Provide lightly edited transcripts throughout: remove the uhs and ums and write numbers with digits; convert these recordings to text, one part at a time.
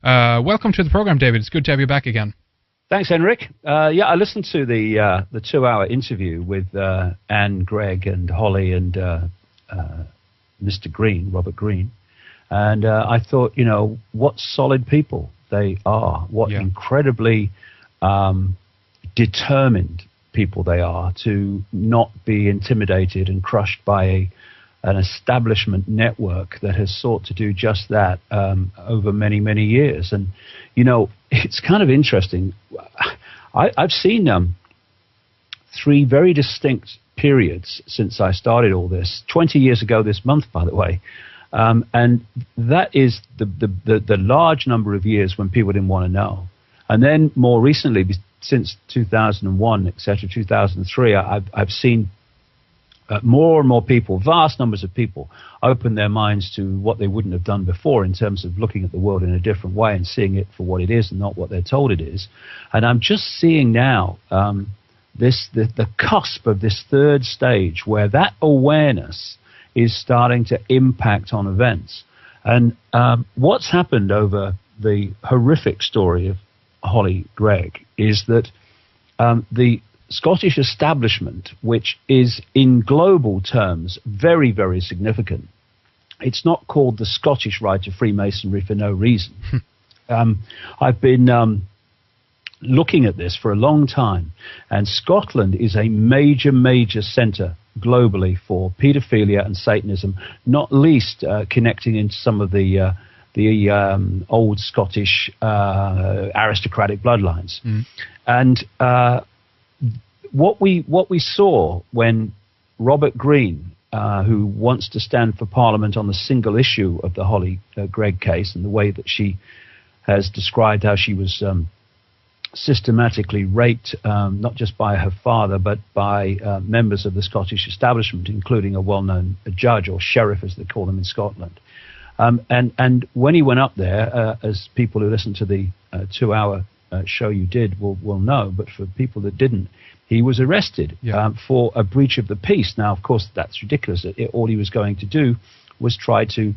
Welcome to the program, David. It's good to have you back again. Thanks, Henrik. Yeah, I listened to the 2-hour interview with Anne, Greg, and Holly and Mr. Green, Robert Green, and I thought, you know, what solid people they are. What incredibly determined people they are to not be intimidated and crushed by an establishment network that has sought to do just that over many, many years. And, you know, it's kind of interesting. I've seen 3 very distinct periods since I started all this, 20 years ago this month, by the way. And that is the large number of years when people didn't want to know. And then more recently, since 2001, etc., 2003, I've seen more and more people, vast numbers of people, open their minds to what they wouldn't have done before in terms of looking at the world in a different way and seeing it for what it is and not what they're told it is. And I'm just seeing now the cusp of this third stage where that awareness is starting to impact on events. And what's happened over the horrific story of Holly Gregg is that the Scottish establishment, which is in global terms very, very significant, it's not called the Scottish Rite of Freemasonry for no reason. I've been looking at this for a long time, and Scotland is a major, major centre globally for paedophilia and Satanism, not least connecting into some of the old Scottish aristocratic bloodlines. And what we saw when Robert Green, who wants to stand for Parliament on the single issue of the Holly Gregg case and the way that she has described how she was systematically raped, not just by her father, but by members of the Scottish establishment, including a well-known judge or sheriff, as they call them in Scotland. And when he went up there, as people who listened to the 2-hour show you did will know, but for people that didn't, he was arrested for a breach of the peace. Now, of course, that's ridiculous. All he was going to do was try to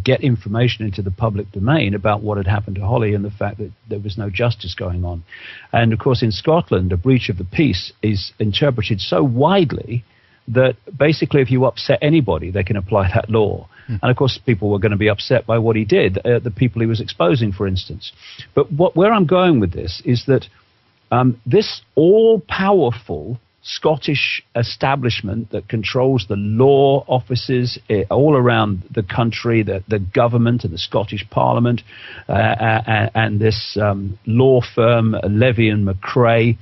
get information into the public domain about what had happened to Holly and the fact that there was no justice going on. And, of course, in Scotland, a breach of the peace is interpreted so widely that basically if you upset anybody, they can apply that law. And, of course, people were going to be upset by what he did, the people he was exposing, for instance. But where I'm going with this is that this all-powerful Scottish establishment that controls the law offices all around the country, the government and the Scottish Parliament, and this law firm, Levy and McRae,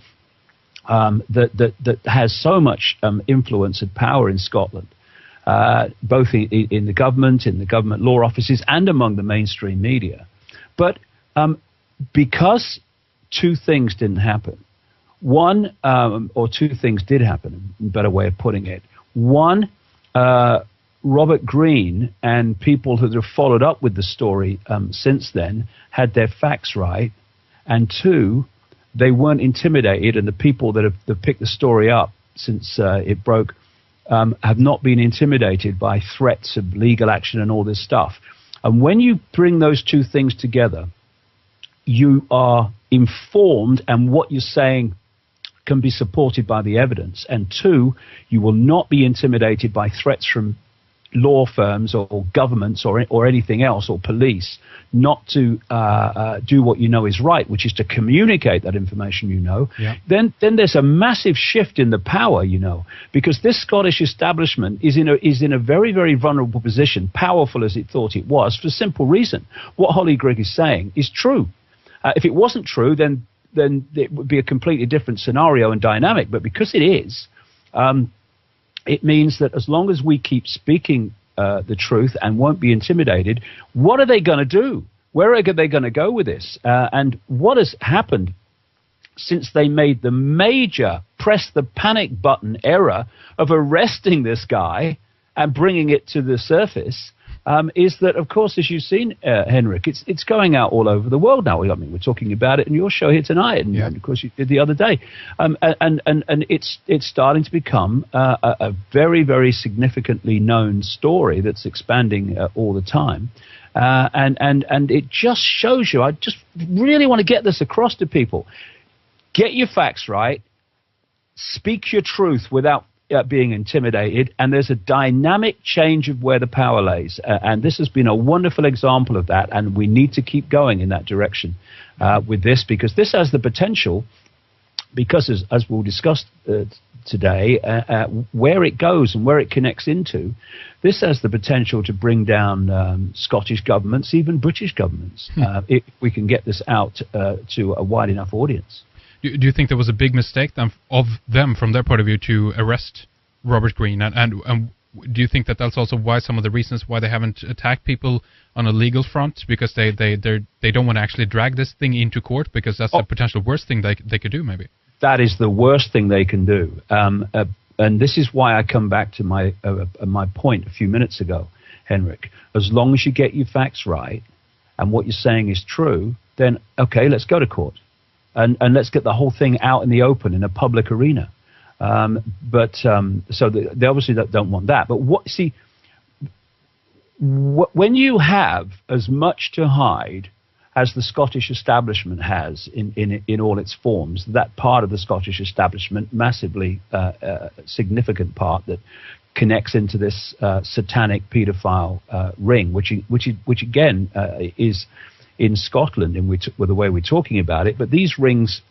that has so much influence and power in Scotland, both in the government law offices, and among the mainstream media. But because 2 things didn't happen. One, or 2 things did happen, a better way of putting it. One, Robert Green and people who have followed up with the story since then had their facts right. And 2, they weren't intimidated, and the people that have picked the story up since it broke have not been intimidated by threats of legal action and all this stuff. And when you bring those 2 things together, you are informed, and what you're saying can be supported by the evidence. And 2, you will not be intimidated by threats from law firms or governments or anything else, or police, not to do what you know is right, which is to communicate that information you know. Then there's a massive shift in the power, you know, because this Scottish establishment is in a very, very vulnerable position, powerful as it thought it was, for a simple reason. What Holly Gregg is saying is true. If it wasn't true, then it would be a completely different scenario and dynamic. But because it is, it means that as long as we keep speaking the truth and won't be intimidated, what are they going to do? Where are they going to go with this? And what has happened since they made the major press the panic button error of arresting this guy and bringing it to the surface is that, of course, as you've seen, Henrik, it's going out all over the world now. I mean, we're talking about it in your show here tonight, and of course you did the other day. And it's starting to become a very, very significantly known story that's expanding all the time. And it just shows you, I just really want to get this across to people. Get your facts right, speak your truth without being intimidated, and there's a dynamic change of where the power lays. And this has been a wonderful example of that, and we need to keep going in that direction with this, because this has the potential, because as we'll discuss today, where it goes and where it connects into, this has the potential to bring down Scottish governments, even British governments, if we can get this out to a wide enough audience. Do you think there was a big mistake of them, from their point of view, to arrest Robert Greene? And do you think that that's also why some of the reasons why they haven't attacked people on a legal front, because they don't want to actually drag this thing into court, because that's the potential worst thing they could do, maybe? That is the worst thing they can do. And this is why I come back to my point a few minutes ago, Henrik. As long as you get your facts right and what you're saying is true, then, okay, let's go to court. And let's get the whole thing out in the open, in a public arena. So they obviously don't want that. But when you have as much to hide as the Scottish establishment has in all its forms, that part of the Scottish establishment, massively significant part that connects into this satanic paedophile ring, which again is in Scotland, and with the way we're talking about it, but these rings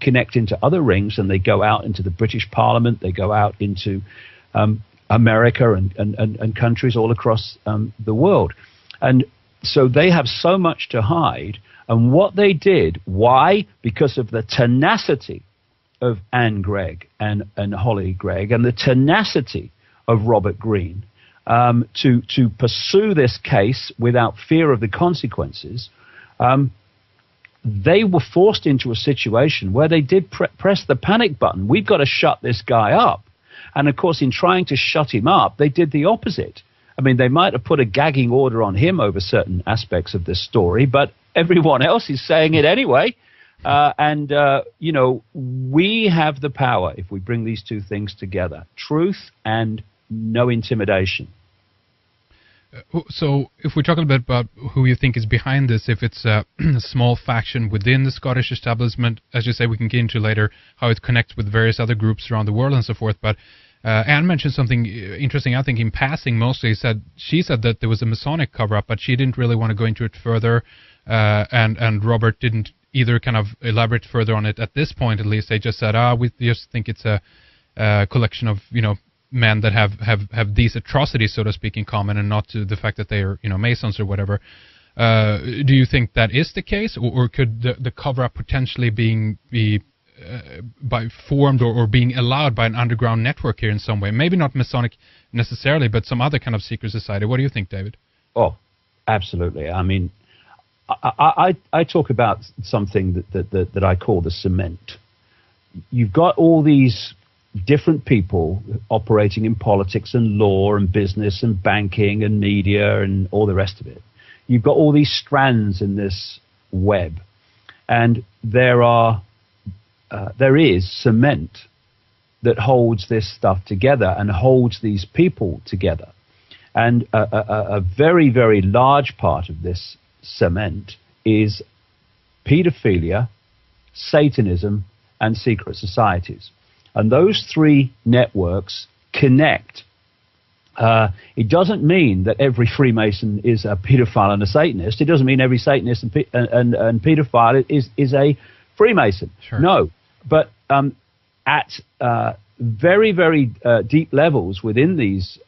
connect into other rings, and they go out into the British Parliament, they go out into America and countries all across the world. And so they have so much to hide. And what they did, why? Because of the tenacity of Anne Gregg and Holly Gregg, and the tenacity of Robert Greene to pursue this case without fear of the consequences. They were forced into a situation where they did press the panic button. We've got to shut this guy up. And of course, in trying to shut him up, they did the opposite. I mean, they might have put a gagging order on him over certain aspects of this story, but everyone else is saying it anyway. You know, we have the power if we bring these two things together: truth and no intimidation. So if we talk a little bit about who you think is behind this, if it's a small faction within the Scottish establishment, as you say, we can get into later how it connects with various other groups around the world and so forth. But Anne mentioned something interesting, I think, in passing mostly. She said that there was a Masonic cover-up, but she didn't really want to go into it further, and Robert didn't either kind of elaborate further on it at this point, at least. They just said, we just think it's a collection of, you know, men that have these atrocities, so to speak, in common, and not to the fact that they are, you know, Masons or whatever. Do you think that is the case, or could the cover-up potentially be formed or being allowed by an underground network here in some way? Maybe not Masonic necessarily, but some other kind of secret society. What do you think, David? Oh, absolutely. I mean, I talk about something that I call the cement. You've got all these different people operating in politics and law and business and banking and media and all the rest of it. You've got all these strands in this web, and there is cement that holds this stuff together and holds these people together. And a very, very large part of this cement is pedophilia, Satanism, and secret societies. And those three networks connect. It doesn't mean that every Freemason is a pedophile and a Satanist. It doesn't mean every Satanist and pedophile is a Freemason. Sure. No. But at very, very deep levels within these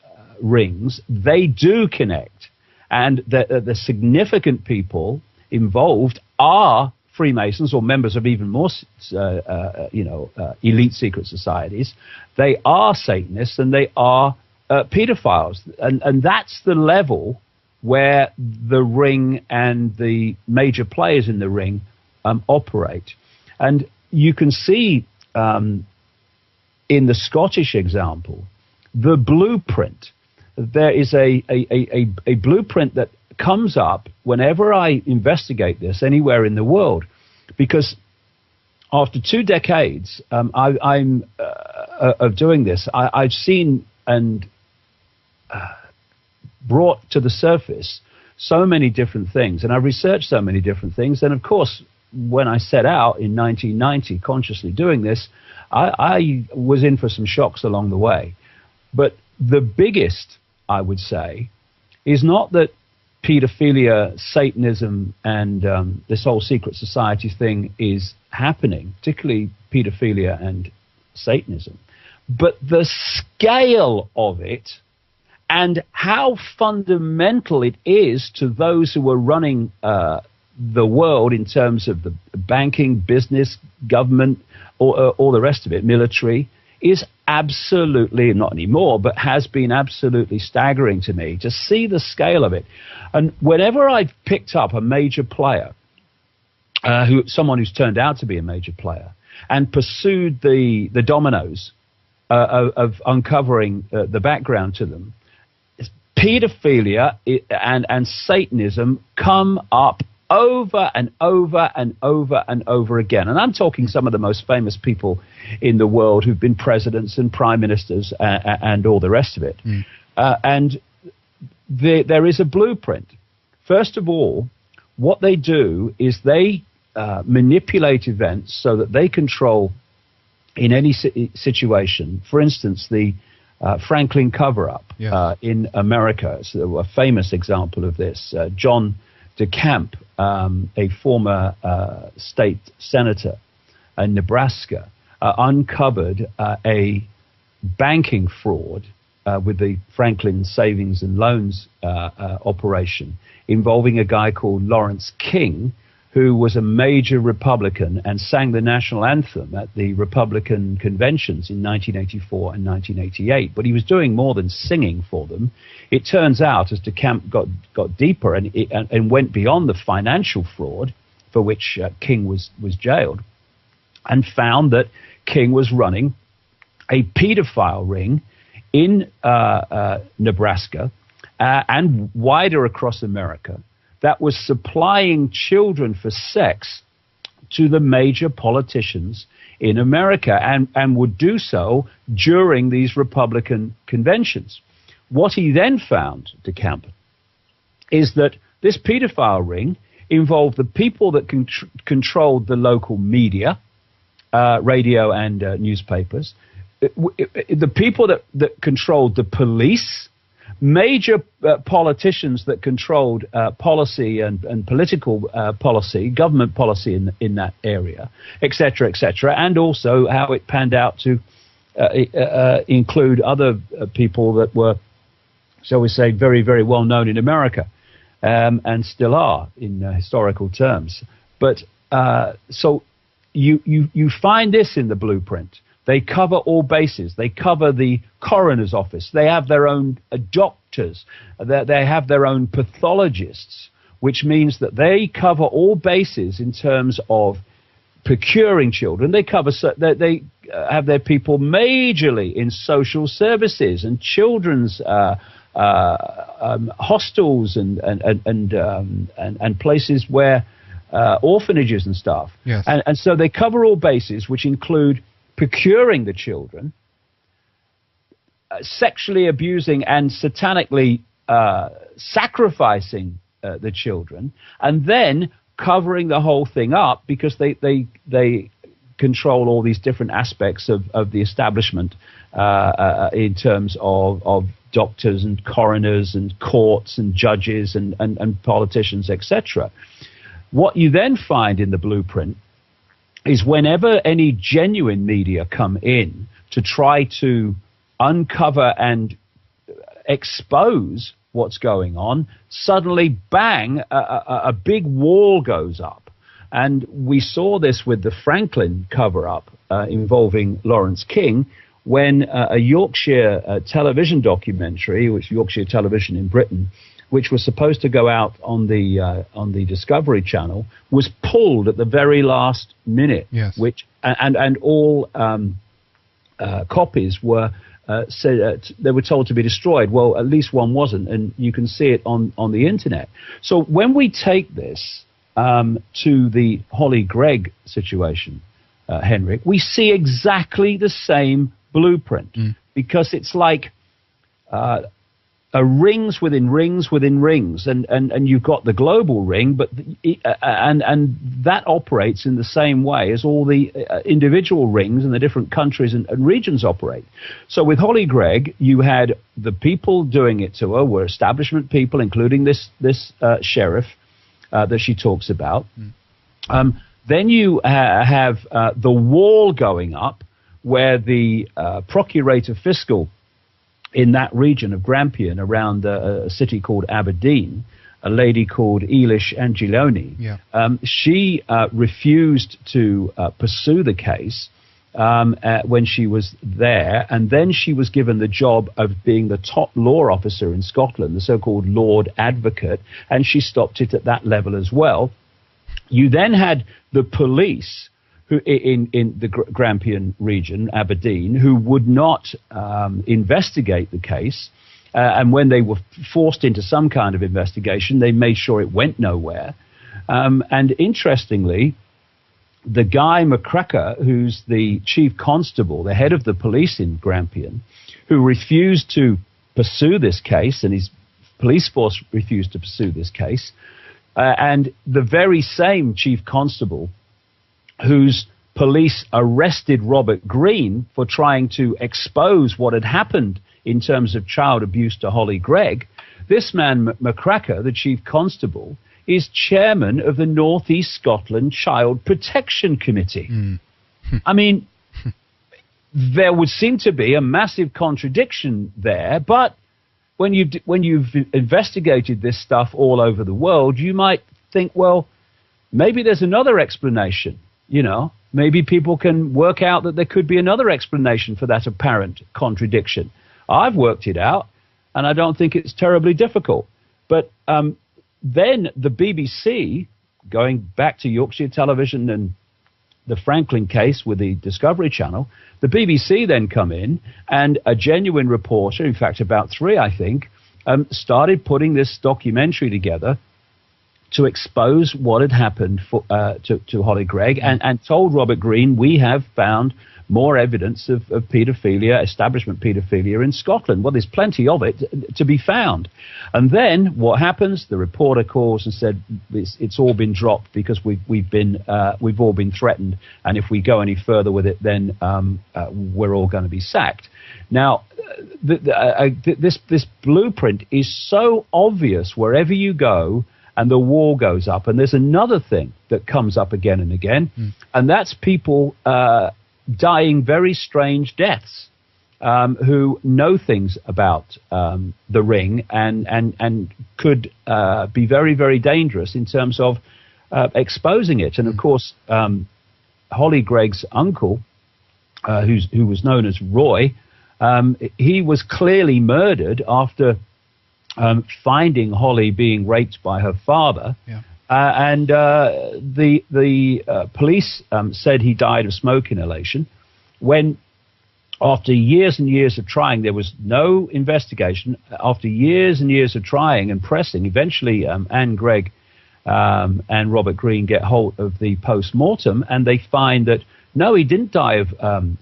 rings, they do connect. And the significant people involved are Freemasons or members of even more, elite secret societies. They are Satanists and they are pedophiles. And that's the level where the ring and the major players in the ring operate. And you can see in the Scottish example, the blueprint. There is a blueprint that comes up whenever I investigate this anywhere in the world, because after 2 decades of doing this, I've seen and brought to the surface so many different things, and I've researched so many different things. And of course, when I set out in 1990, consciously doing this, I was in for some shocks along the way. But the biggest, I would say, is not that pedophilia, Satanism, and this whole secret society thing is happening, particularly pedophilia and Satanism, but the scale of it and how fundamental it is to those who are running the world in terms of the banking, business, government, all the rest of it, military, is absolutely, not anymore, but has been absolutely staggering to me to see the scale of it. And whenever I've picked up a major player, someone who's turned out to be a major player, and pursued the dominoes of uncovering the background to them, pedophilia and Satanism come up over and over and over and over again. And I'm talking some of the most famous people in the world who've been presidents and prime ministers and all the rest of it. And there is a blueprint. First of all, what they do is they manipulate events so that they control in any situation. For instance, the Franklin cover-up in America is a famous example of this. John DeCamp, a former state senator in Nebraska, uncovered a banking fraud with the Franklin Savings and Loans operation involving a guy called Lawrence King, who was a major Republican and sang the national anthem at the Republican conventions in 1984 and 1988. But he was doing more than singing for them. It turns out, as DeCamp got deeper and went beyond the financial fraud for which King was jailed, and found that King was running a pedophile ring in Nebraska and wider across America, that was supplying children for sex to the major politicians in America and would do so during these Republican conventions. What he then found, DeCamp, is that this pedophile ring involved the people that controlled the local media, radio and newspapers, the people that controlled the police, major politicians that controlled policy and political policy, government policy in that area, et cetera, and also how it panned out to include other people that were, shall we say, very, very well known in America, and still are in historical terms. But so you find this in the blueprint. They cover all bases. They cover the coroner's office. They have their own doctors. They have their own pathologists, which means that they cover all bases in terms of procuring children. They cover. They have their people majorly in social services and children's hostels and places where orphanages and stuff. Yes. And so they cover all bases, which include procuring the children, sexually abusing and satanically sacrificing the children, and then covering the whole thing up because they control all these different aspects of the establishment in terms of doctors and coroners and courts and judges and politicians, etc. What you then find in the blueprint is whenever any genuine media come in to try to uncover and expose what's going on, suddenly, bang, a big wall goes up. And we saw this with the Franklin cover-up involving Lawrence King, when a Yorkshire television documentary, which Yorkshire Television in Britain, which was supposed to go out on the Discovery Channel, was pulled at the very last minute. Yes. Which and all copies were they were told to be destroyed. Well, at least one wasn't, and you can see it on the internet. So when we take this to the Holly Gregg situation, Henrik, we see exactly the same blueprint, because it's like rings within rings within rings, and you've got the global ring, but and that operates in the same way as all the individual rings in the different countries and regions operate. So with Holly Gregg, you had the people doing it to her were establishment people, including this sheriff that she talks about. Then you have the wall going up, where the procurator fiscal in that region of Grampian, around a city called Aberdeen, a lady called Eilish Angeloni, she refused to pursue the case when she was there, and then she was given the job of being the top law officer in Scotland, the so-called Lord Advocate, and she stopped it at that level as well. You then had the police who in the Grampian region, Aberdeen, who would not investigate the case. And when they were forced into some kind of investigation, they made sure it went nowhere. And interestingly, the guy McCracker, who's the chief constable, the head of the police in Grampian, who refused to pursue this case, and his police force refused to pursue this case, and the very same chief constable whose police arrested Robert Greene for trying to expose what had happened in terms of child abuse to Holly Gregg, this man, McCracker, the chief constable, is chairman of the North East Scotland Child Protection Committee. I mean, there would seem to be a massive contradiction there, but when you've investigated this stuff all over the world, you might think, well, maybe there's another explanation. You know, maybe people can work out that there could be another explanation for that apparent contradiction. I've worked it out, and I don't think it's terribly difficult. But then the BBC, going back to Yorkshire Television and the Franklin case with the Discovery Channel, the BBC then come in, and a genuine reporter, in fact about three, I think, started putting this documentary together to expose what had happened to Holly Gregg, and told Robert Greene, we have found more evidence of paedophilia, establishment paedophilia in Scotland. Well, there's plenty of it to be found. And then what happens? The reporter calls and said, it's all been dropped because we've all been threatened, and if we go any further with it, then we're all going to be sacked. Now, this blueprint is so obvious wherever you go, and the wall goes up. And there's another thing that comes up again and again, and that's people dying very strange deaths, who know things about the ring and could be very, very dangerous in terms of exposing it. And of course, Holly Gregg's uncle, who was known as Roy, he was clearly murdered after finding Holly being raped by her father. And the police said he died of smoke inhalation, when after years and years of trying, there was no investigation. After years and years of trying and pressing, eventually Anne Gregg and Robert Greene get hold of the post-mortem, and they find that no, he didn't die of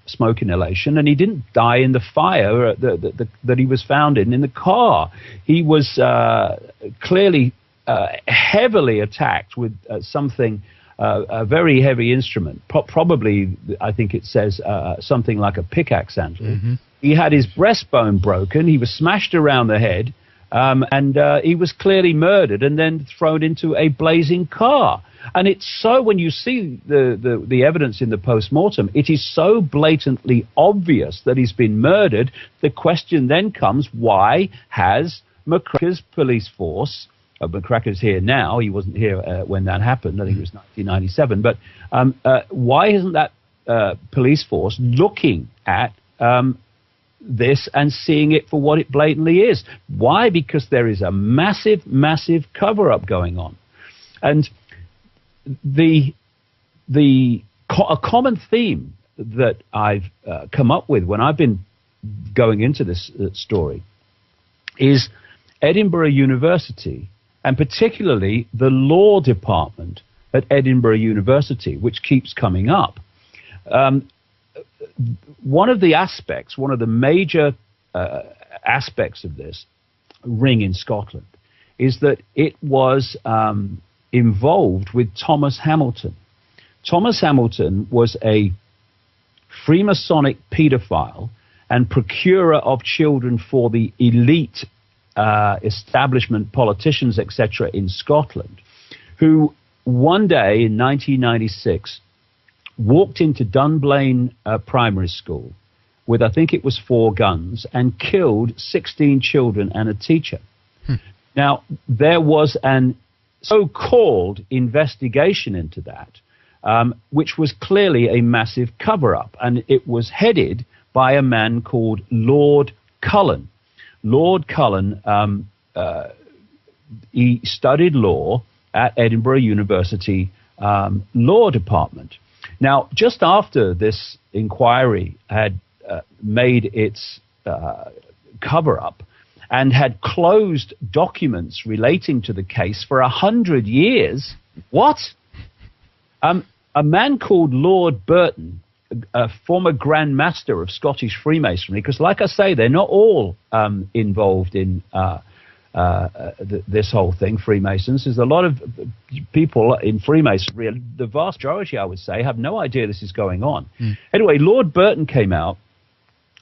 smoke inhalation, and he didn't die in the fire that he was found in the car. He was clearly heavily attacked with something, a very heavy instrument, probably, I think it says, something like a pickaxe handle. He had his breastbone broken, he was smashed around the head, and he was clearly murdered and then thrown into a blazing car. And it's so, when you see the evidence in the post-mortem, it is so blatantly obvious that he's been murdered. The question then comes, why has McCracker's police force, McCracker's here now, he wasn't here when that happened, I think it was 1997, but why isn't that police force looking at this and seeing it for what it blatantly is? Why? Because there is a massive, massive cover-up going on. And a common theme that I've come up with when I've been going into this story is Edinburgh University, and particularly the law department at Edinburgh University, which keeps coming up. One of the major aspects of this ring in Scotland is that it was involved with Thomas Hamilton. Thomas Hamilton was a Freemasonic pedophile and procurer of children for the elite establishment, politicians, etc., in Scotland, who one day in 1996 walked into Dunblane Primary School with, I think it was 4 guns, and killed 16 children and a teacher. Now, there was an so-called investigation into that, which was clearly a massive cover-up, and it was headed by a man called Lord Cullen. Lord Cullen, he studied law at Edinburgh University Law Department. Now, just after this inquiry had made its cover-up and had closed documents relating to the case for 100 years, what? A man called Lord Burton, a former Grand Master of Scottish Freemasonry, because like I say, they're not all involved in this whole thing, Freemasons. There's a lot of people in Freemasonry, the vast majority, I would say, have no idea this is going on. Anyway, Lord Burton came out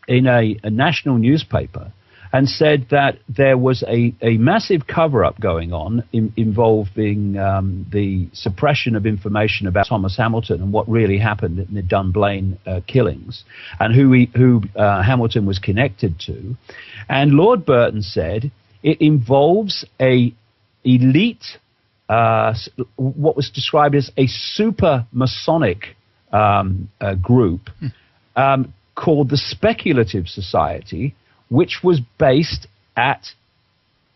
in a national newspaper and said that there was a massive cover-up going on involving the suppression of information about Thomas Hamilton and what really happened in the Dunblane killings, and who Hamilton was connected to. And Lord Burton said it involves a elite, what was described as a super Masonic group called the Speculative Society, which was based at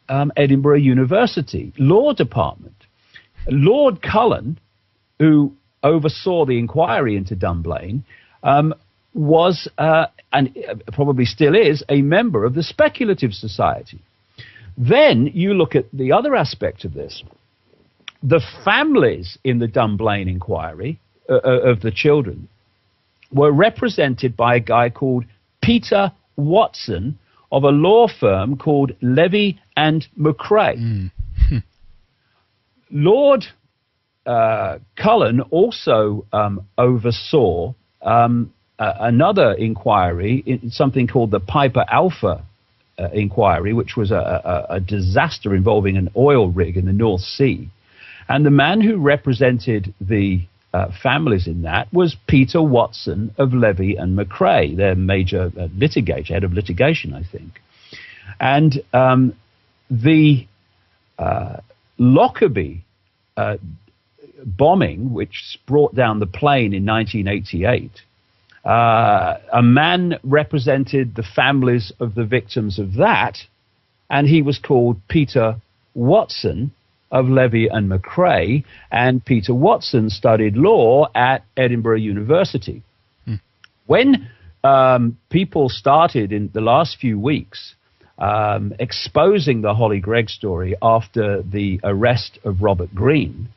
Edinburgh University Law Department. Lord Cullen, who oversaw the inquiry into Dunblane, was, and probably still is, a member of the Speculative Society. Then you look at the other aspect of this. The families in the Dunblane inquiry of the children were represented by a guy called Peter Watson of a law firm called Levy and McRae. Lord Cullen also oversaw another inquiry, something called the Piper Alpha inquiry, which was a disaster involving an oil rig in the North Sea. And the man who represented the families in that was Peter Watson of Levy and McRae, their major litigator, head of litigation, I think. And the Lockerbie bombing, which brought down the plane in 1988, a man represented the families of the victims of that, and he was called Peter Watson of Levy and McRae, and Peter Watson studied law at Edinburgh University. When people started in the last few weeks exposing the Holly Gregg story after the arrest of Robert Greene,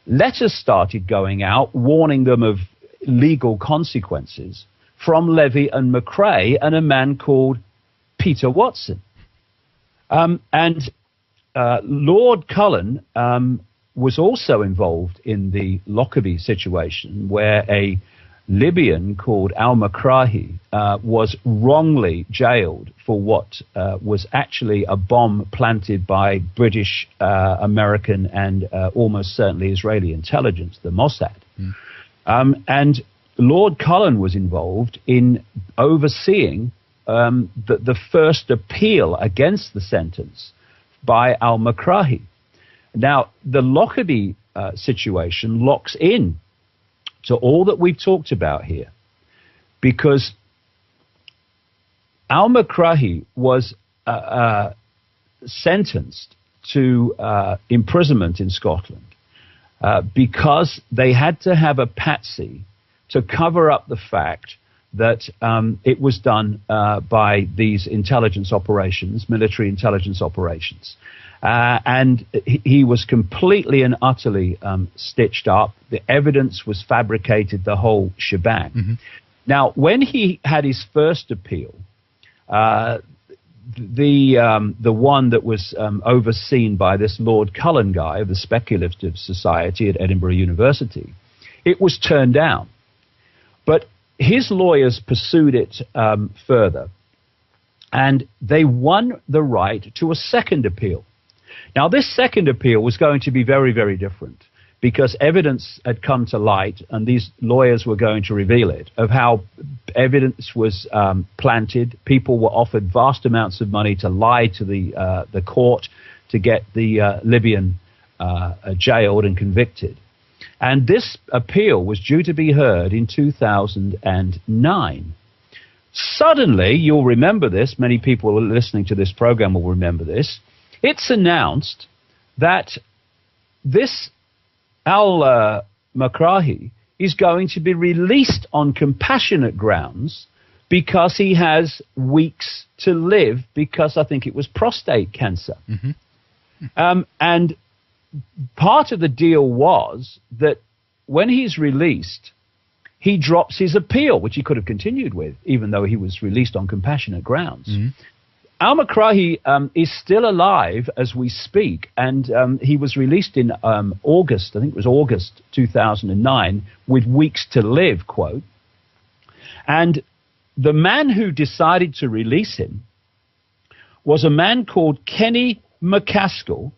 letters started going out warning them of legal consequences from Levy and McRae and a man called Peter Watson. Lord Cullen was also involved in the Lockerbie situation, where a Libyan called al-Makrahi was wrongly jailed for what was actually a bomb planted by British, American, and almost certainly Israeli intelligence, the Mossad. And Lord Cullen was involved in overseeing the first appeal against the sentence by al-Makrahi. Now, the Lockerbie situation locks in to all that we've talked about here, because al-Makrahi was sentenced to imprisonment in Scotland because they had to have a patsy to cover up the fact that it was done by these intelligence operations, military intelligence operations. And he was completely and utterly stitched up. The evidence was fabricated, the whole shebang. Now, when he had his first appeal, the one that was overseen by this Lord Cullen guy of the Speculative Society at Edinburgh University, it was turned down. But his lawyers pursued it further, and they won the right to a second appeal. Now, this second appeal was going to be very, very different, because evidence had come to light, and these lawyers were going to reveal it, of how evidence was planted. People were offered vast amounts of money to lie to the court to get the Libyan jailed and convicted. And this appeal was due to be heard in 2009. Suddenly, you'll remember this, many people listening to this program will remember this, it's announced that this al-Makrahi is going to be released on compassionate grounds because he has weeks to live, because I think it was prostate cancer. Mm-hmm. And part of the deal was that when he's released, he drops his appeal, which he could have continued with, even though he was released on compassionate grounds. Mm-hmm. Al-Makrahi is still alive as we speak, and he was released in August, I think it was August 2009, with weeks to live, quote. And the man who decided to release him was a man called Kenny MacAskill,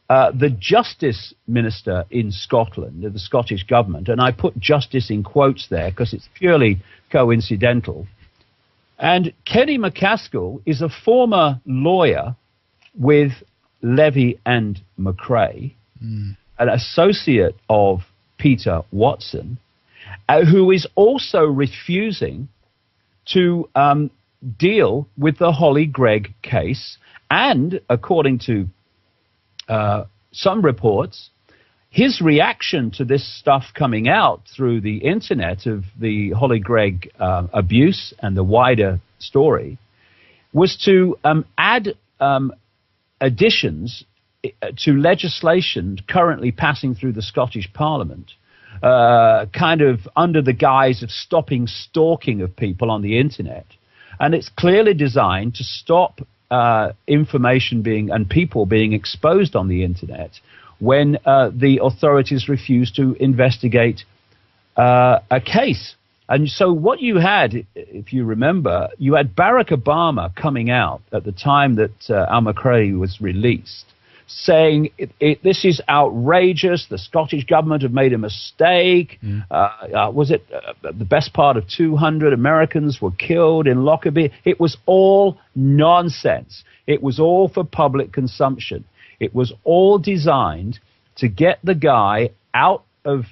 the Justice Minister in Scotland, of the Scottish government, and I put justice in quotes there because it's purely coincidental. And Kenny MacAskill is a former lawyer with Levy and McRae, an associate of Peter Watson, who is also refusing to deal with the Holly Gregg case. And according to some reports, his reaction to this stuff coming out through the internet of the Holly Gregg abuse and the wider story was to add additions to legislation currently passing through the Scottish Parliament, kind of under the guise of stopping stalking of people on the internet. And it's clearly designed to stop information being and people being exposed on the internet when the authorities refused to investigate a case. And so what you had, if you remember, you had Barack Obama coming out at the time that al-Makrahi was released, saying this is outrageous, the Scottish government have made a mistake. Was it the best part of 200 Americans were killed in Lockerbie? It was all nonsense. It was all for public consumption. It was all designed to get the guy out of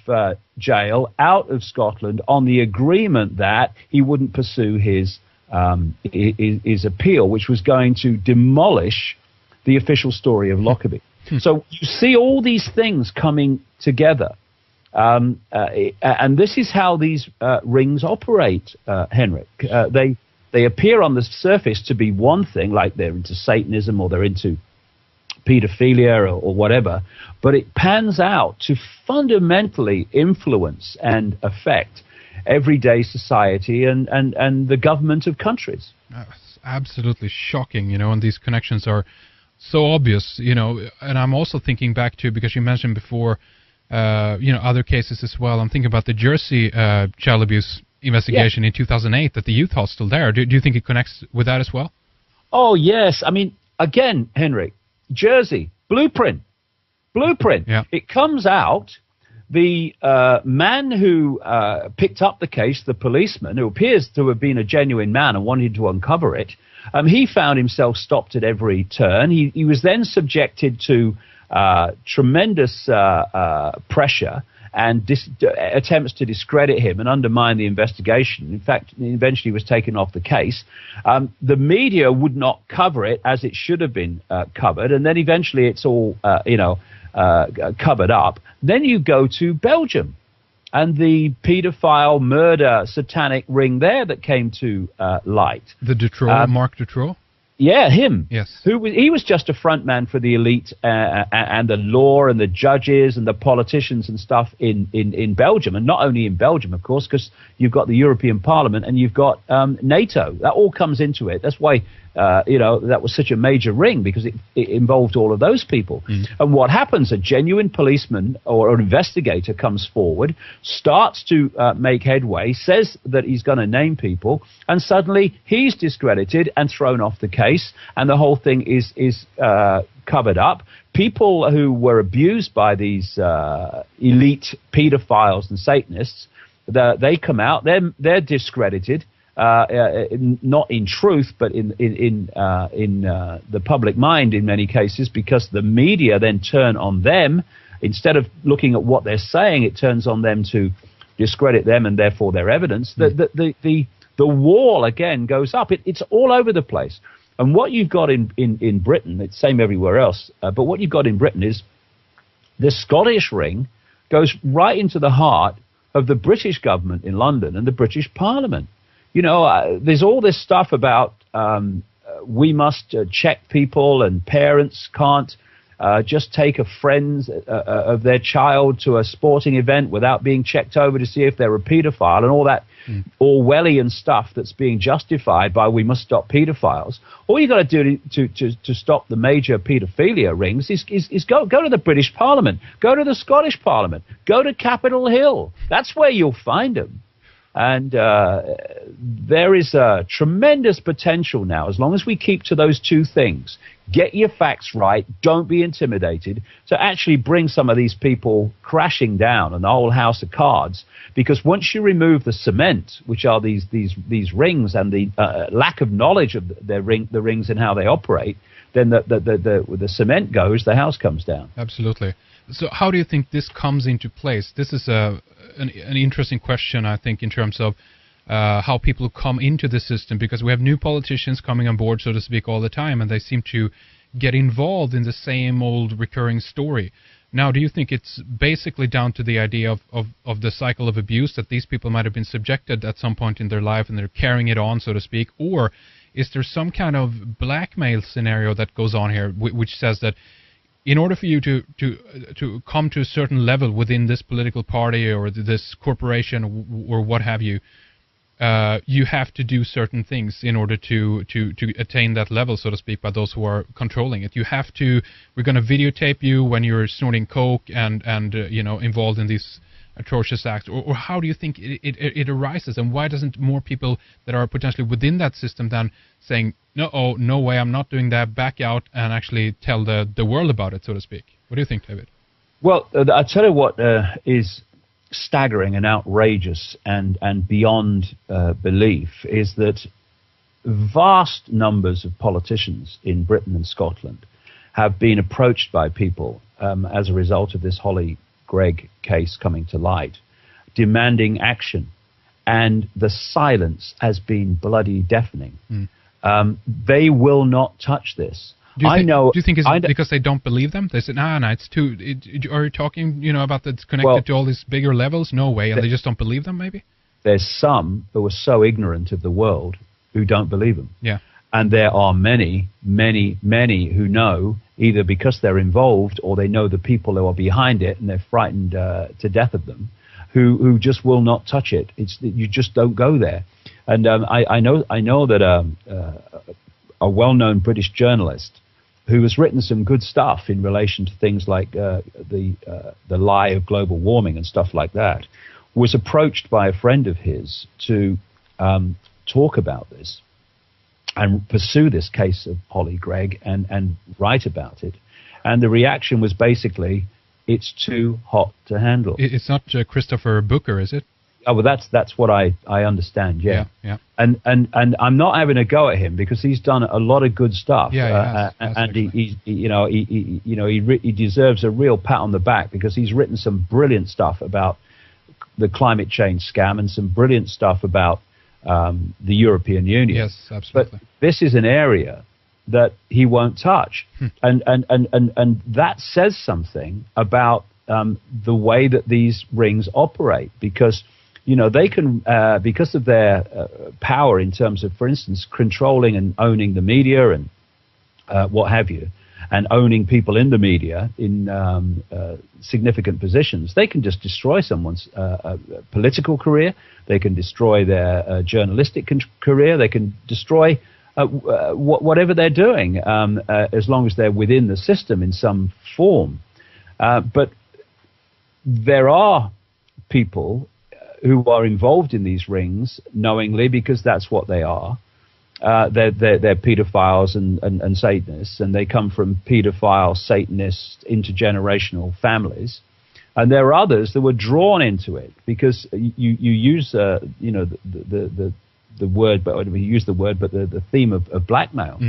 jail, out of Scotland, on the agreement that he wouldn't pursue his appeal, which was going to demolish the official story of Lockerbie. So you see all these things coming together. And this is how these rings operate, Henrik. They appear on the surface to be one thing, like they're into Satanism or they're into pedophilia or whatever, but it pans out to fundamentally influence and affect everyday society and the government of countries. That's absolutely shocking, and these connections are so obvious, and I'm also thinking back to, because you mentioned before, other cases as well. I'm thinking about the Jersey child abuse investigation in 2008 at the youth hostel there. Do you think it connects with that as well? Oh, yes. I mean, again, Henrik, Jersey, blueprint. Yeah. It comes out, the man who picked up the case, the policeman, who appears to have been a genuine man and wanted to uncover it, he found himself stopped at every turn. He was then subjected to tremendous pressure and attempts to discredit him and undermine the investigation. In fact, eventually was taken off the case. The media would not cover it as it should have been covered, and then eventually it's all covered up. Then you go to Belgium and the pedophile murder satanic ring there that came to light. The Dutroux, Mark Dutroux? Yeah, him. Yes. He was just a front man for the elite and the law and the judges and the politicians and stuff in Belgium, and not only in Belgium, of course, because you've got the European Parliament and you've got NATO. That all comes into it. That's why that was such a major ring, because it involved all of those people. And what happens? A genuine policeman or an investigator comes forward, starts to make headway, says that he's going to name people, and suddenly he's discredited and thrown off the case, and the whole thing is covered up. People who were abused by these elite pedophiles and Satanists, they come out, they're discredited. Not in truth, but in the public mind in many cases, because the media then turn on them. Instead of looking at what they're saying, it turns on them to discredit them and therefore their evidence. The wall again goes up. It's all over the place. And what you've got in Britain, it's the same everywhere else, but what you've got in Britain is the Scottish ring goes right into the heart of the British government in London and the British Parliament. There's all this stuff about we must check people, and parents can't just take a friend of their child to a sporting event without being checked over to see if they're a pedophile, and all that Orwellian stuff that's being justified by we must stop pedophiles. All you've got to do to stop the major pedophilia rings is go to the British Parliament, go to the Scottish Parliament, go to Capitol Hill. That's where you'll find them. And there is a tremendous potential now, as long as we keep to those two things. Get your facts right, don't be intimidated, to actually bring some of these people crashing down on the whole house of cards. Because once you remove the cement, which are these rings, and the lack of knowledge of the rings and how they operate, then the cement goes, the house comes down. Absolutely. So how do you think this comes into place? This is an interesting question, I think, in terms of how people come into the system, because we have new politicians coming on board, so to speak, all the time, and they seem to get involved in the same old recurring story. Now, do you think it's basically down to the idea of the cycle of abuse that these people might have been subjected at some point in their life and they're carrying it on, so to speak, or is there some kind of blackmail scenario that goes on here, which says that in order for you to come to a certain level within this political party or this corporation or what have you, you have to do certain things in order to attain that level, so to speak, by those who are controlling it. We're going to videotape you when you're snorting coke and involved in these atrocious acts, or how do you think it arises, and why doesn't more people that are potentially within that system then saying, no way, I'm not doing that, back out and actually tell the world about it, so to speak? What do you think, David? Well, I'll tell you what is staggering and outrageous and beyond belief is that vast numbers of politicians in Britain and Scotland have been approached by people as a result of this Holly Gregg case coming to light, demanding action, and the silence has been bloody deafening. They will not touch this. Do you think it's because they don't believe them? They said, it's too... are you talking, about that's connected to all these bigger levels? No way, and they just don't believe them, maybe? There's some who are so ignorant of the world who don't believe them. Yeah. And there are many, many, many who know, either because they're involved or they know the people who are behind it and they're frightened to death of them, who just will not touch it. You just don't go there. And I know that a well-known British journalist who has written some good stuff in relation to things like the lie of global warming and stuff like that, was approached by a friend of his to talk about this and pursue this case of Holly Gregg and write about it. And the reaction was basically, it's too hot to handle. It's not Christopher Booker, is it? Oh, well, that's what I understand. Yeah. And I'm not having a go at him because he's done a lot of good stuff. And he deserves a real pat on the back because he's written some brilliant stuff about the climate change scam and some brilliant stuff about the European Union. Yes, absolutely. But this is an area that he won't touch, and that says something about the way that these rings operate, because they can because of their power in terms of, for instance, controlling and owning the media and what have you, and owning people in the media in significant positions, they can just destroy someone's political career. They can destroy their journalistic career. They can destroy whatever they're doing, as long as they're within the system in some form. But there are people who are involved in these rings knowingly, because that's what they are. They're pedophiles and Satanists, and they come from pedophile, Satanist, intergenerational families. And there are others that were drawn into it because you use the word, but we use the word, but the theme of blackmail.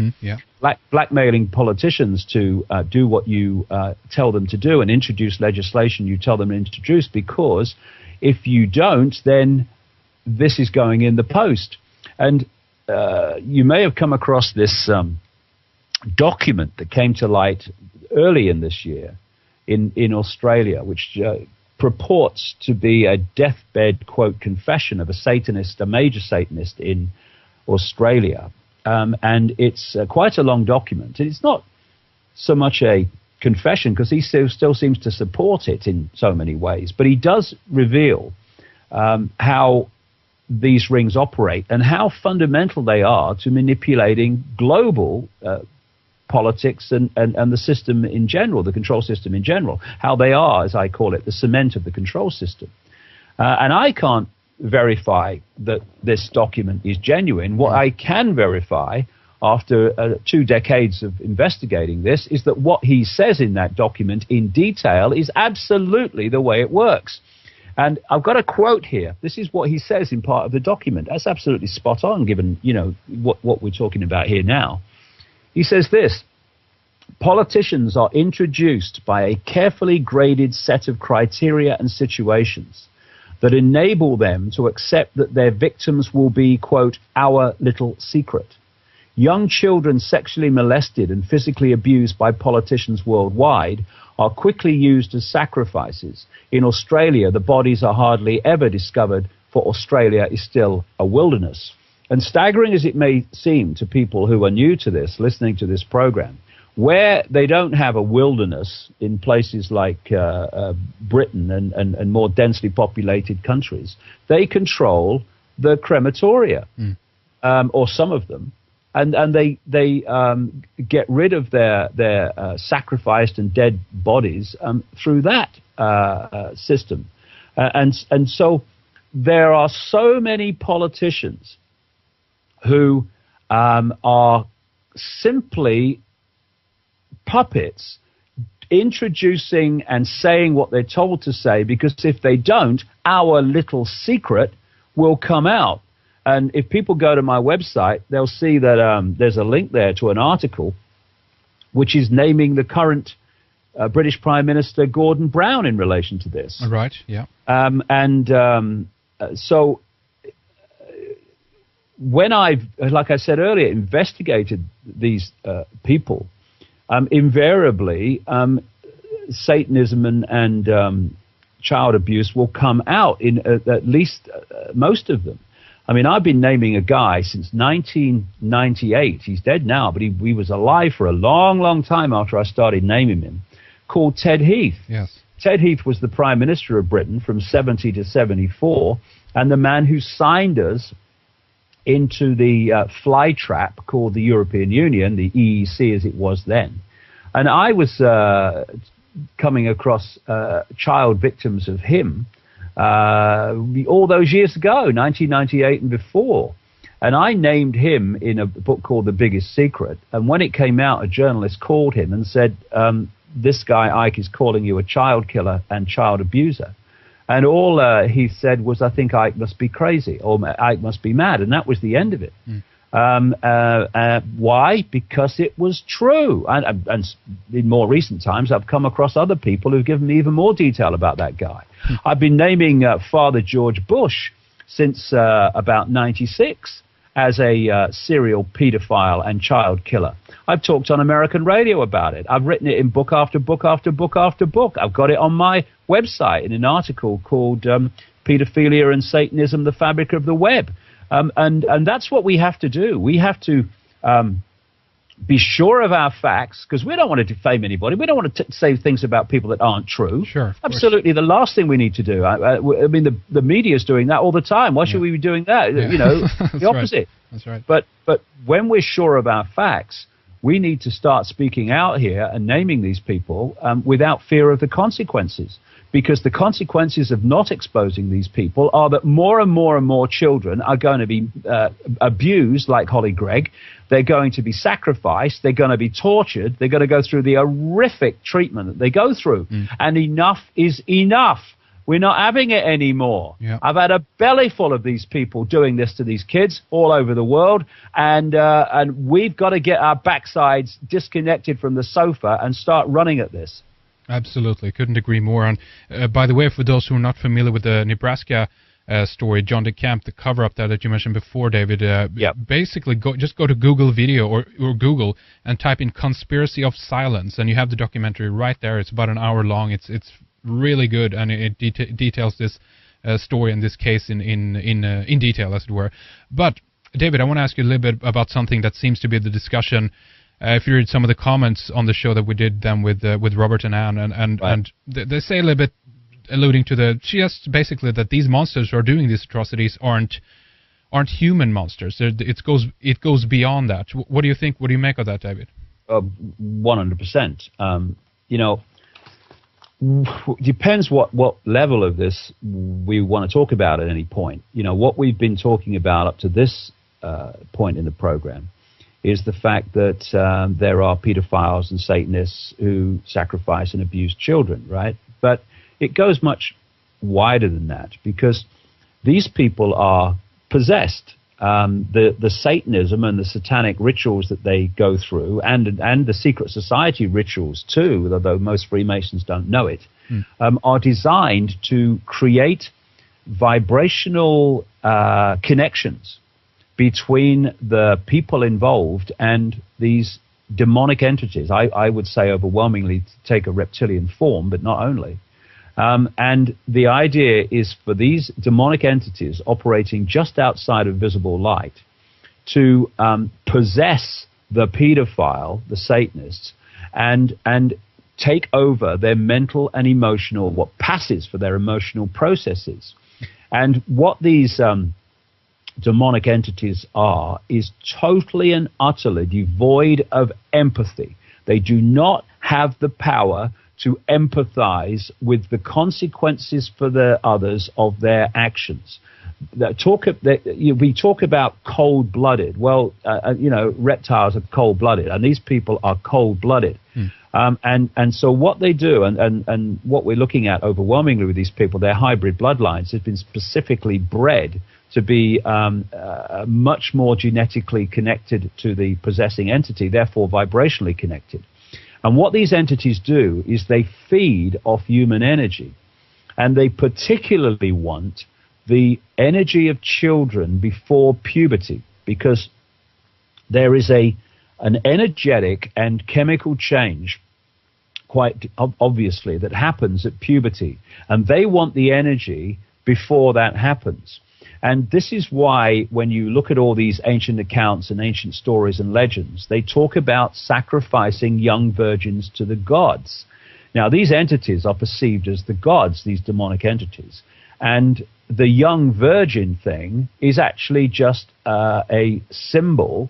Blackmailing politicians to do what you tell them to do and introduce legislation you tell them to introduce, because if you don't, then this is going in the post. And you may have come across this document that came to light early in this year in Australia, which purports to be a deathbed, quote, confession of a major Satanist in Australia. And it's quite a long document. And it's not so much a confession, because he still seems to support it in so many ways. But he does reveal how these rings operate and how fundamental they are to manipulating global politics and the system in general, the control system in general, how they are, as I call it, the cement of the control system. And I can't verify that this document is genuine. What I can verify after 2 decades of investigating this is that what he says in that document in detail is absolutely the way it works. And I've got a quote here. This is what he says in part of the document. That's absolutely spot on, given, what we're talking about here now. He says this: politicians are introduced by a carefully graded set of criteria and situations that enable them to accept that their victims will be, quote, our little secret. Young children sexually molested and physically abused by politicians worldwide are quickly used as sacrifices. In Australia, the bodies are hardly ever discovered, for Australia is still a wilderness. And staggering as it may seem to people who are new to this, listening to this program, where they don't have a wilderness in places like Britain and more densely populated countries, they control the crematoria, or some of them. And they get rid of their sacrificed and dead bodies through that system. And so there are so many politicians who are simply puppets introducing and saying what they're told to say, because if they don't, our little secret will come out. And if people go to my website, they'll see that there's a link there to an article which is naming the current British Prime Minister Gordon Brown in relation to this. Right, yeah. So when I've, like I said earlier, investigated these people, invariably Satanism and child abuse will come out in at least most of them. I mean, I've been naming a guy since 1998. He's dead now, but he was alive for a long, long time after I started naming him, called Ted Heath. Yes. Ted Heath was the Prime Minister of Britain from 70 to 74, and the man who signed us into the fly trap called the European Union, the EEC as it was then. And I was coming across child victims of him all those years ago, 1998 and before. And I named him in a book called The Biggest Secret. And when it came out, a journalist called him and said, this guy, Icke, is calling you a child killer and child abuser. And all he said was, I think Icke must be crazy, or Icke must be mad. And that was the end of it. Why? Because it was true. And in more recent times, I've come across other people who've given me even more detail about that guy. I've been naming Father George Bush since about 96 as a serial pedophile and child killer. I've talked on American radio about it. I've written it in book after book after book after book. I've got it on my website in an article called Pedophilia and Satanism, the Fabric of the Web. And that's what we have to do. We have to be sure of our facts, because we don't want to defame anybody. We don't want to say things about people that aren't true. Sure, absolutely, the last thing we need to do. I mean, the media is doing that all the time. Why should we be doing that? Yeah. You know, the opposite. Right. That's right. But when we're sure of our facts, we need to start speaking out here and naming these people without fear of the consequences. Because the consequences of not exposing these people are that more and more and more children are going to be abused, like Holly Gregg. They're going to be sacrificed. They're going to be tortured. They're going to go through the horrific treatment that they go through. And enough is enough. We're not having it anymore. Yeah. I've had a belly full of these people doing this to these kids all over the world, and we've got to get our backsides disconnected from the sofa and start running at this. Absolutely, couldn't agree more. And by the way, for those who are not familiar with the Nebraska story, John DeCamp, the cover-up there that you mentioned before, David, basically just go to Google Video or Google and type in "Conspiracy of Silence," and you have the documentary right there. It's about an hour long. It's really good, and it details this story and this case in detail, as it were. But David, I want to ask you a little bit about something that seems to be the discussion. If you read some of the comments on the show that we did then with Robert and Anne, and they say a little bit, alluding to just basically that these monsters who are doing these atrocities aren't human monsters. It goes beyond that. What do you think? What do you make of that, David? 100%. You know, depends what level of this we want to talk about at any point. You know, what we've been talking about up to this point in the program is the fact that there are pedophiles and Satanists who sacrifice and abuse children, right? But it goes much wider than that, because these people are possessed. The Satanism and the satanic rituals that they go through, and the secret society rituals too, although most Freemasons don't know it, are designed to create vibrational connections between the people involved and these demonic entities. I would say overwhelmingly take a reptilian form, but not only. And the idea is for these demonic entities operating just outside of visible light to possess the pedophile, the Satanists, and take over their mental and emotional, what passes for their emotional processes. And what these demonic entities are is totally and utterly devoid of empathy. They do not have the power to empathize with the consequences for the others of their actions. We talk about cold-blooded. Well, you know, reptiles are cold-blooded, and these people are cold-blooded. And so what they do, and what we're looking at overwhelmingly with these people, their hybrid bloodlines have been specifically bred to be much more genetically connected to the possessing entity, therefore vibrationally connected. And what these entities do is they feed off human energy, and they particularly want the energy of children before puberty, because there is an energetic and chemical change, quite obviously, that happens at puberty, and they want the energy before that happens. And this is why when you look at all these ancient accounts and ancient stories and legends, they talk about sacrificing young virgins to the gods. Now, these entities are perceived as the gods, these demonic entities. And the young virgin thing is actually just a symbol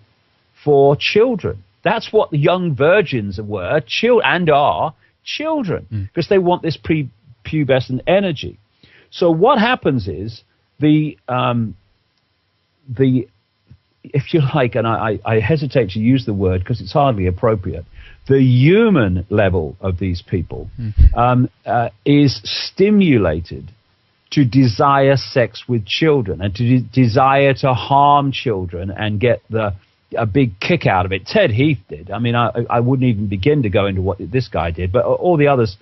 for children. That's what the young virgins were, and are children, because they want this prepubescent energy. So what happens is, if you like, and I hesitate to use the word because it's hardly appropriate, the human level of these people is stimulated to desire sex with children and to desire to harm children and get a big kick out of it. Ted Heath did. I mean, I wouldn't even begin to go into what this guy did, but all the others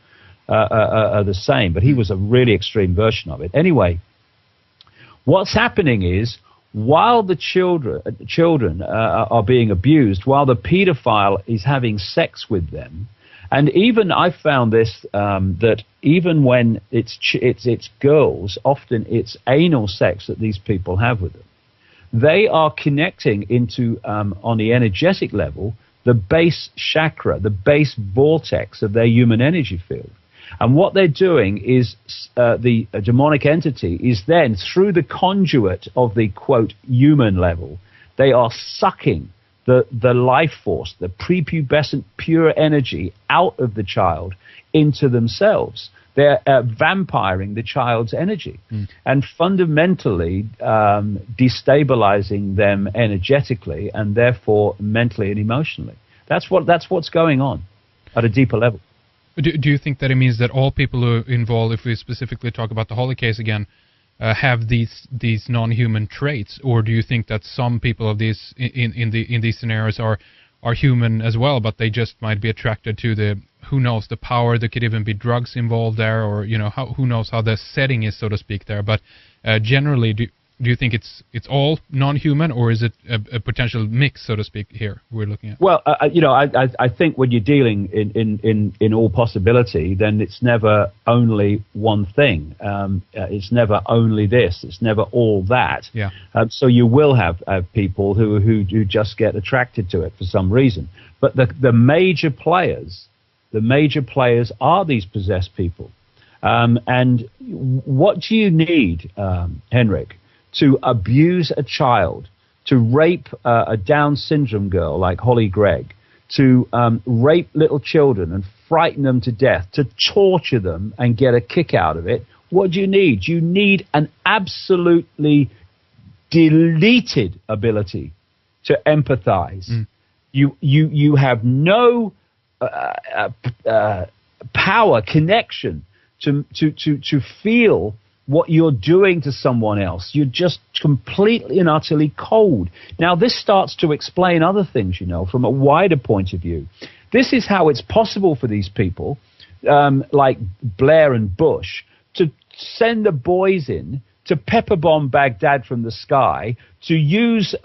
are the same, but he was a really extreme version of it. Anyway, what's happening is, while the children are being abused, while the pedophile is having sex with them, and even I found this, that even when it's girls, often it's anal sex that these people have with them. They are connecting into, on the energetic level, the base chakra, the base vortex of their human energy field. And what they're doing is the demonic entity is then, through the conduit of the, quote, human level, they are sucking the life force, the prepubescent pure energy out of the child into themselves. They're vampiring the child's energy and fundamentally destabilizing them energetically and therefore mentally and emotionally. That's what's going on at a deeper level. Do you think that it means that all people who are involved, if we specifically talk about the Holly case again, have these non-human traits, or do you think that some people of these in these scenarios are human as well, but they just might be attracted to the, who knows, the power? There could even be drugs involved there, or who knows how the setting is, so to speak, there. But generally, do you think it's all non-human, or is it a potential mix, so to speak, here we're looking at? Well, I think when you're dealing in all possibility, then it's never only one thing. It's never only this. It's never all that. Yeah. So you will have people who just get attracted to it for some reason. But the major players are these possessed people. And what do you need, Henrik, to abuse a child, to rape a Down syndrome girl like Holly Gregg, to rape little children and frighten them to death, to torture them and get a kick out of it? What do you need? You need an absolutely deleted ability to empathize. You have no power, connection to feel what you're doing to someone else. You're just completely and utterly cold. Now, this starts to explain other things, from a wider point of view. This is how it's possible for these people, like Blair and Bush, to send the boys in to pepper bomb Baghdad from the sky, to use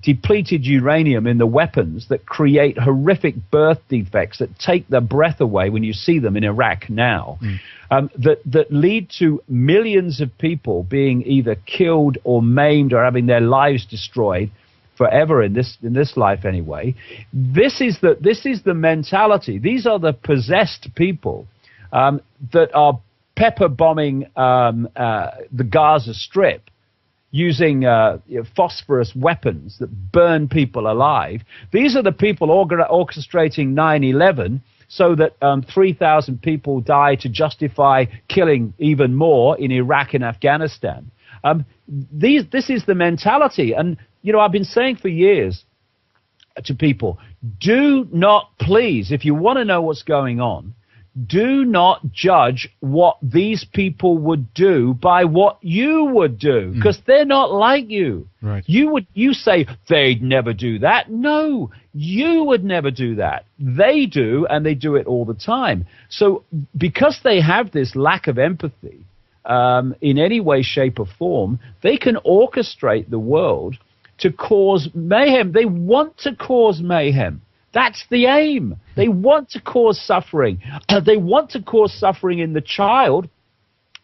depleted uranium in the weapons that create horrific birth defects that take the breath away when you see them in Iraq now, that lead to millions of people being either killed or maimed or having their lives destroyed forever in this life anyway. This is the mentality. These are the possessed people that are pepper bombing the Gaza Strip using phosphorus weapons that burn people alive. These are the people orchestrating 9/11 so that 3,000 people die to justify killing even more in Iraq and Afghanistan. This is the mentality. And, I've been saying for years to people, do not, please, if you want to know what's going on, do not judge what these people would do by what you would do, because they're not like you. Right. You say they'd never do that. No, you would never do that. They do, and they do it all the time. So because they have this lack of empathy in any way, shape, or form, they can orchestrate the world to cause mayhem. They want to cause mayhem. That's the aim. They want to cause suffering. They want to cause suffering in the child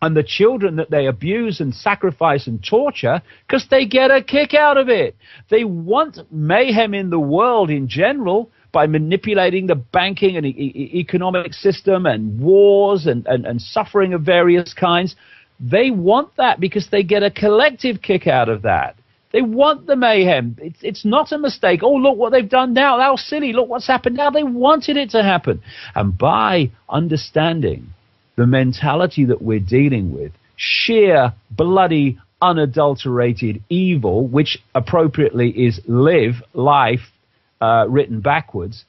and the children that they abuse and sacrifice and torture, because they get a kick out of it. They want mayhem in the world in general by manipulating the banking and economic system and wars and suffering of various kinds. They want that because they get a collective kick out of that. They want the mayhem. It's not a mistake. Oh, look what they've done now. How silly. Look what's happened now. They wanted it to happen. And by understanding the mentality that we're dealing with, sheer, bloody, unadulterated evil, which appropriately is live life written backwards,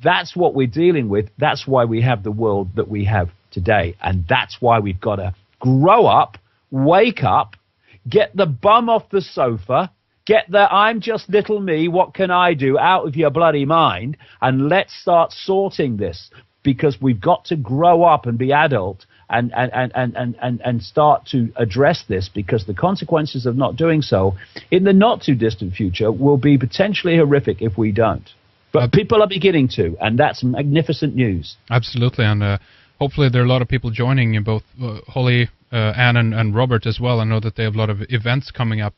that's what we're dealing with. That's why we have the world that we have today. And that's why we've got to grow up, wake up, get the bum off the sofa, get the I'm just little me, what can I do, out of your bloody mind, and let's start sorting this, because we've got to grow up and be adult and start to address this, because the consequences of not doing so in the not too distant future will be potentially horrific if we don't. But people are beginning to, and that's magnificent news. Absolutely, and hopefully there are a lot of people joining in both Holly, Anne and Robert as well. I know that they have a lot of events coming up,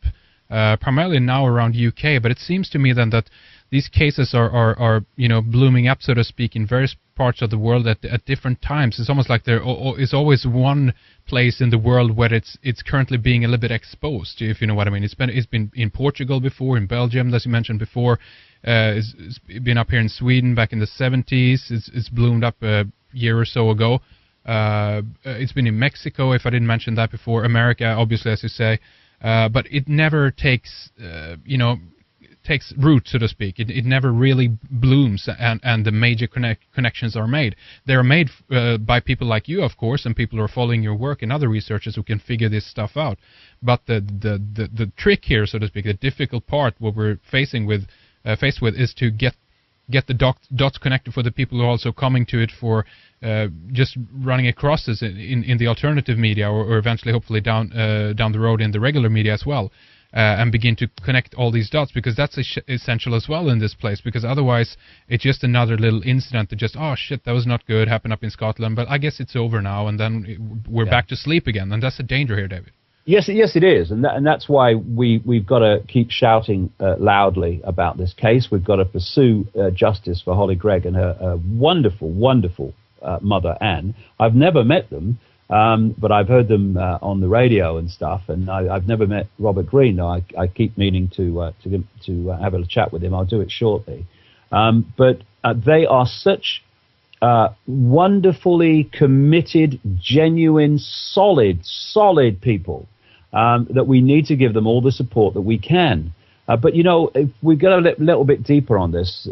primarily now around UK, but it seems to me then that these cases are blooming up, so to speak, in various parts of the world at different times. It's almost like there is always one place in the world where it's currently being a little bit exposed, if you know what I mean. It's been in Portugal before, in Belgium, as you mentioned before. It's been up here in Sweden back in the 70s. It's bloomed up a year or so ago. It's been in Mexico, if I didn't mention that before. America, obviously, as you say. But it never takes root, so to speak. It never really blooms, and the major connections are made. They're made by people like you, of course, and people who are following your work, and other researchers who can figure this stuff out. But the trick here, so to speak, the difficult part, what we're faced with, is to get the dots connected for the people who are also coming to it for just running across this in the alternative media, or eventually, hopefully, down the road in the regular media as well. And begin to connect all these dots, because that's essential as well in this place, because otherwise it's just another little incident that just, oh shit, that was not good, happened up in Scotland, but I guess it's over now, and then we're back to sleep again, and that's the danger here, David. Yes, it is, and that's why we've got to keep shouting loudly about this case. We've got to pursue justice for Holly Gregg and her wonderful, wonderful mother, Anne. I've never met them. But I've heard them on the radio and stuff, and I've never met Robert Greene. I keep meaning to have a chat with him. I'll do it shortly. But they are such wonderfully committed, genuine, solid people that we need to give them all the support that we can. But if we go a little bit deeper on this,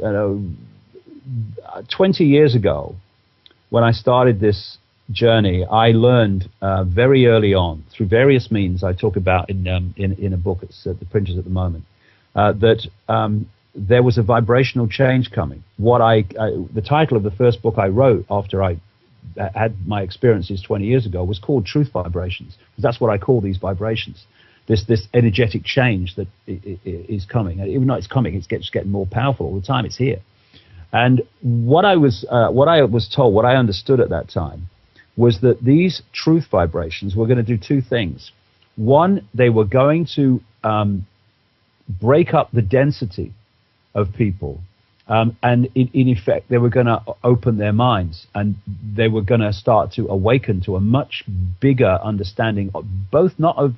20 years ago, when I started this journey, I learned very early on, through various means I talk about in a book. It's at the printers at the moment, that there was a vibrational change coming. The title of the first book I wrote after I had my experiences 20 years ago was called Truth Vibrations, because that's what I call these vibrations. This energetic change that is coming. Even though it's coming, it's getting more powerful all the time. It's here. And what I was told, what I understood at that time, was that these truth vibrations were going to do two things. One, they were going to break up the density of people, and in effect, they were going to open their minds, and they were going to start to awaken to a much bigger understanding of both not of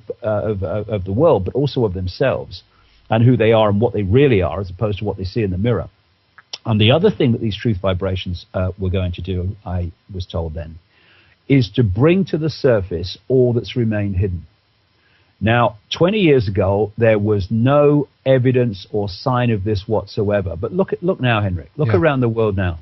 the world, but also of themselves and who they are and what they really are, as opposed to what they see in the mirror. And the other thing that these truth vibrations were going to do, I was told then, is to bring to the surface all that's remained hidden. Now, 20 years ago, there was no evidence or sign of this whatsoever. But look now, Henrik. Look around the world now.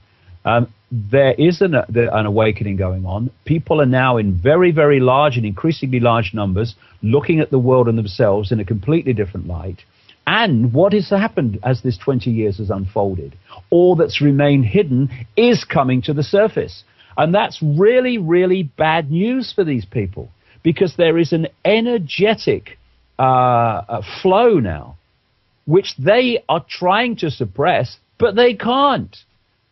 There is an awakening going on. People are now in very, very large and increasingly large numbers looking at the world and themselves in a completely different light. And what has happened as this 20 years has unfolded? All that's remained hidden is coming to the surface. And that's really, really bad news for these people, because there is an energetic flow now, which they are trying to suppress, but they can't.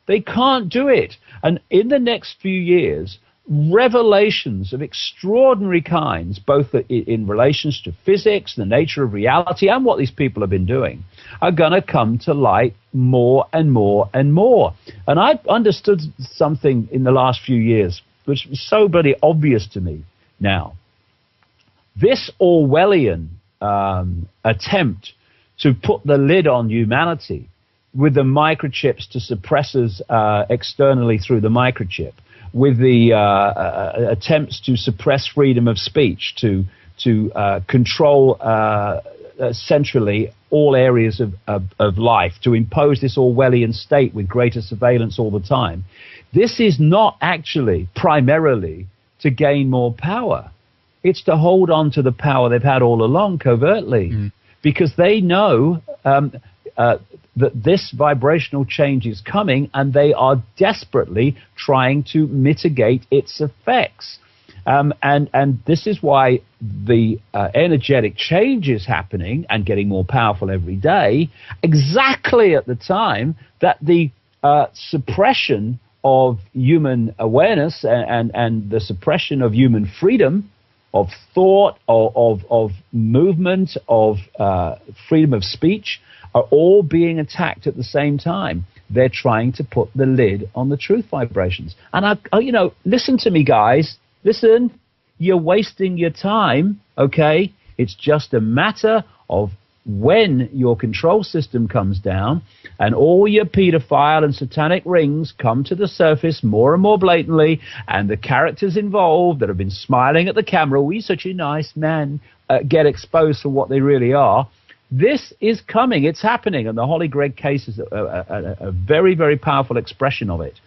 They can't do it. And in the next few years, revelations of extraordinary kinds, both in relations to physics, the nature of reality, and what these people have been doing, are going to come to light more and more and more. And I've understood something in the last few years, which is so bloody obvious to me now. This Orwellian attempt to put the lid on humanity with the microchips to suppress us externally through the microchip, with the attempts to suppress freedom of speech, to control centrally all areas of life, to impose this Orwellian state with greater surveillance all the time. This is not actually primarily to gain more power. It's to hold on to the power they've had all along covertly, because they know that this vibrational change is coming, and they are desperately trying to mitigate its effects. And this is why the energetic change is happening and getting more powerful every day, exactly at the time that the suppression of human awareness and the suppression of human freedom, of thought, of movement, of freedom of speech, are all being attacked at the same time. They're trying to put the lid on the truth vibrations. And, listen to me, guys. Listen, you're wasting your time, okay? It's just a matter of when your control system comes down and all your pedophile and satanic rings come to the surface more and more blatantly, and the characters involved that have been smiling at the camera, "We such a nice man," get exposed for what they really are. This is coming. It's happening. And the Holy Greg case is a very, very powerful expression of it.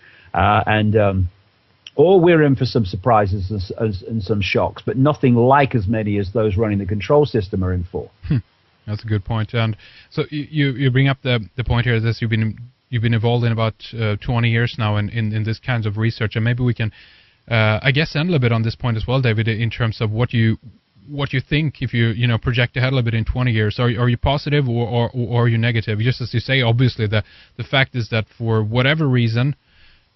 Or we're in for some surprises and some shocks, but nothing like as many as those running the control system are in for. That's a good point. And so you bring up the point here that you've been involved in about 20 years now in this kinds of research, and maybe we can, I guess, end a little bit on this point as well, David, in terms of what you think if you project ahead a little bit in 20 years. Are you positive or are you negative? Just as you say, obviously the fact is that for whatever reason,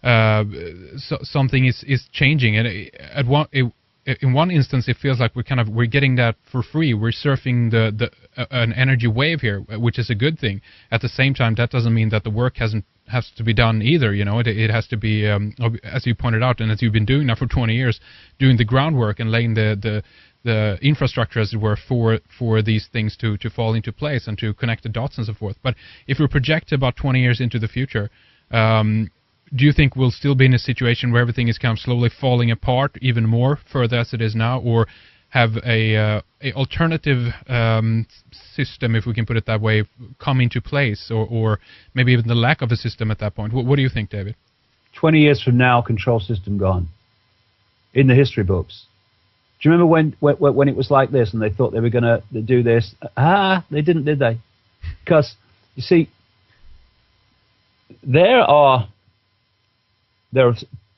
something is changing, and in one instance, it feels like we're getting that for free. We're surfing an energy wave here, which is a good thing. At the same time, that doesn't mean that the work has to be done either. It has to be, as you pointed out, and as you've been doing now for 20 years, doing the groundwork and laying the infrastructure, as it were, for these things to fall into place and to connect the dots and so forth. But if we project about 20 years into the future, do you think we'll still be in a situation where everything is kind of slowly falling apart even more further as it is now, or have a alternative system, if we can put it that way, come into place, or maybe even the lack of a system at that point? What do you think, David? 20 years from now, control system gone. In the history books. Do you remember when it was like this and they thought they were going to do this? They didn't, did they? Because, you see, there are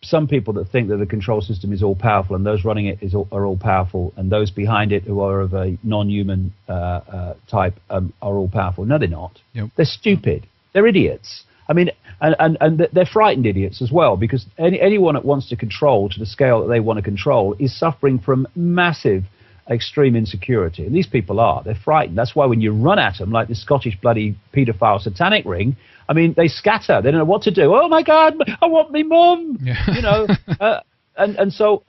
some people that think that the control system is all powerful, and those running it are all powerful, and those behind it who are of a non-human type are all powerful. No, they're not. Yep. They're stupid. They're idiots. I mean, and they're frightened idiots as well, because anyone that wants to control to the scale that they want to control is suffering from massive extreme insecurity. And these people are. They're frightened. That's why when you run at them, like the Scottish bloody paedophile satanic ring, I mean, they scatter. They don't know what to do. Oh, my God, I want me mum. Yeah. So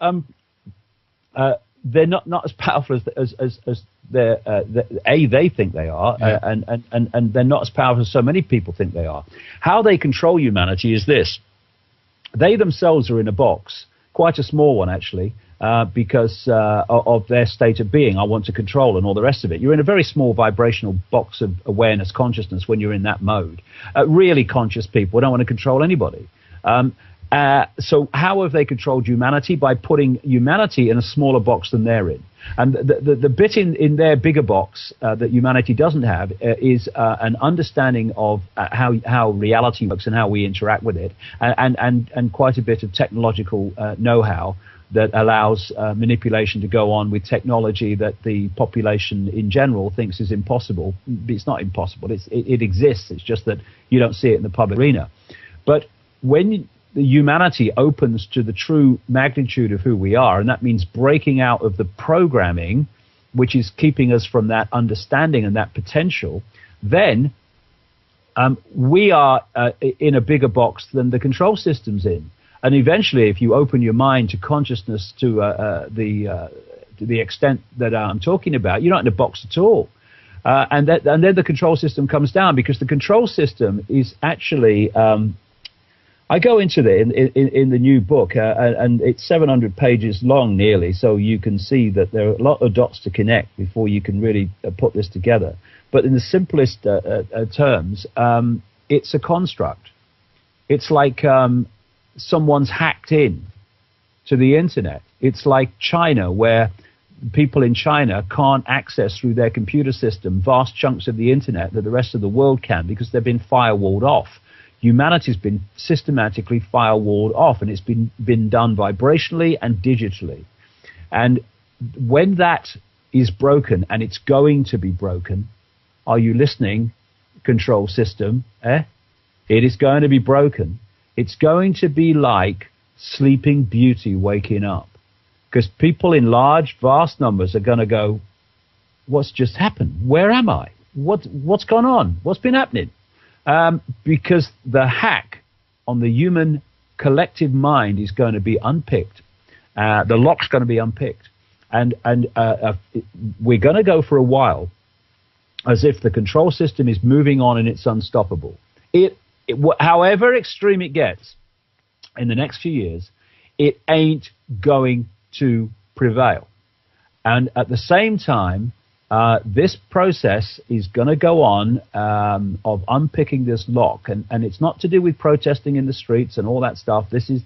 they're not as powerful as they think they are, yeah. And they're not as powerful as so many people think they are. How they control humanity is this. They themselves are in a box, quite a small one, actually, because of their state of being. I want to control and all the rest of it. You're in a very small vibrational box of awareness, consciousness when you're in that mode. Really conscious people don't want to control anybody. So how have they controlled humanity? By putting humanity in a smaller box than they're in. And the bit in their bigger box that humanity doesn't have is an understanding of how reality works and how we interact with it, and quite a bit of technological know-how that allows manipulation to go on with technology that the population in general thinks is impossible. It's not impossible. It exists. It's just that you don't see it in the public arena. But when the humanity opens to the true magnitude of who we are, and that means breaking out of the programming, which is keeping us from that understanding and that potential, then we are in a bigger box than the control system's in. And eventually, if you open your mind to consciousness to the extent that I'm talking about, you're not in a box at all. And then the control system comes down, because the control system is actually... I go into it in the new book, and it's 700 pages long nearly, so you can see that there are a lot of dots to connect before you can really put this together. But in the simplest terms, it's a construct. It's like someone's hacked in to the internet. It's like China, where people in China can't access through their computer system vast chunks of the internet that the rest of the world can, because they've been firewalled off. Humanity's been systematically firewalled off, and it's been done vibrationally and digitally. And when that is broken, and it's going to be broken, are you listening, control system? It is going to be broken. It's going to be like Sleeping Beauty waking up, because people in large, vast numbers are going to go, what's just happened? Where am I? what's gone on? What's been happening? Because the hack on the human collective mind is going to be unpicked. The lock's going to be unpicked. And we're going to go for a while as if the control system is moving on and it's unstoppable. However extreme it gets in the next few years, it ain't going to prevail. And at the same time, this process is going to go on of unpicking this lock, and it's not to do with protesting in the streets and all that stuff. This is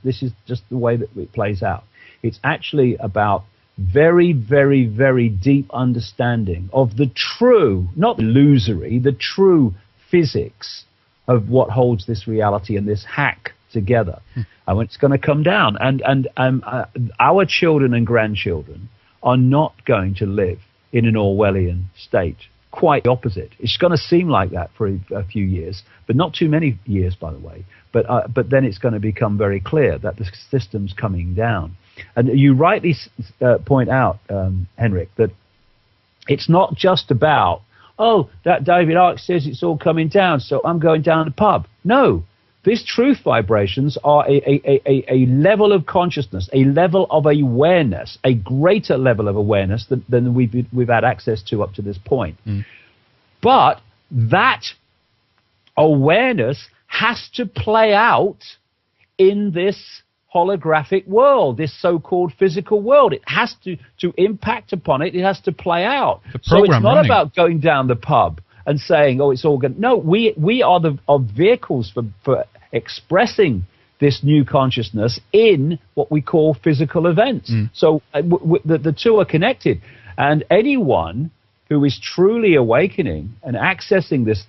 just the way that it plays out. It's actually about very, very, very deep understanding of the true, not illusory, the true physics of what holds this reality and this hack together. And it's going to come down, and our children and grandchildren are not going to live in an Orwellian state. Quite the opposite. It's going to seem like that for a few years, but not too many years, by the way. But then it's going to become very clear that the system's coming down. And you rightly point out, Henrik, that it's not just about, oh, that David Icke says it's all coming down, so I'm going down the pub. No. These truth vibrations are a level of consciousness, a level of awareness, a greater level of awareness than we've had access to up to this point. But that awareness has to play out in this holographic world, this so-called physical world. It has to impact upon it. It has to play out. So it's not about going down the pub and saying, oh, it's all good. No, we are vehicles for expressing this new consciousness in what we call physical events. So the two are connected. And anyone who is truly awakening and accessing this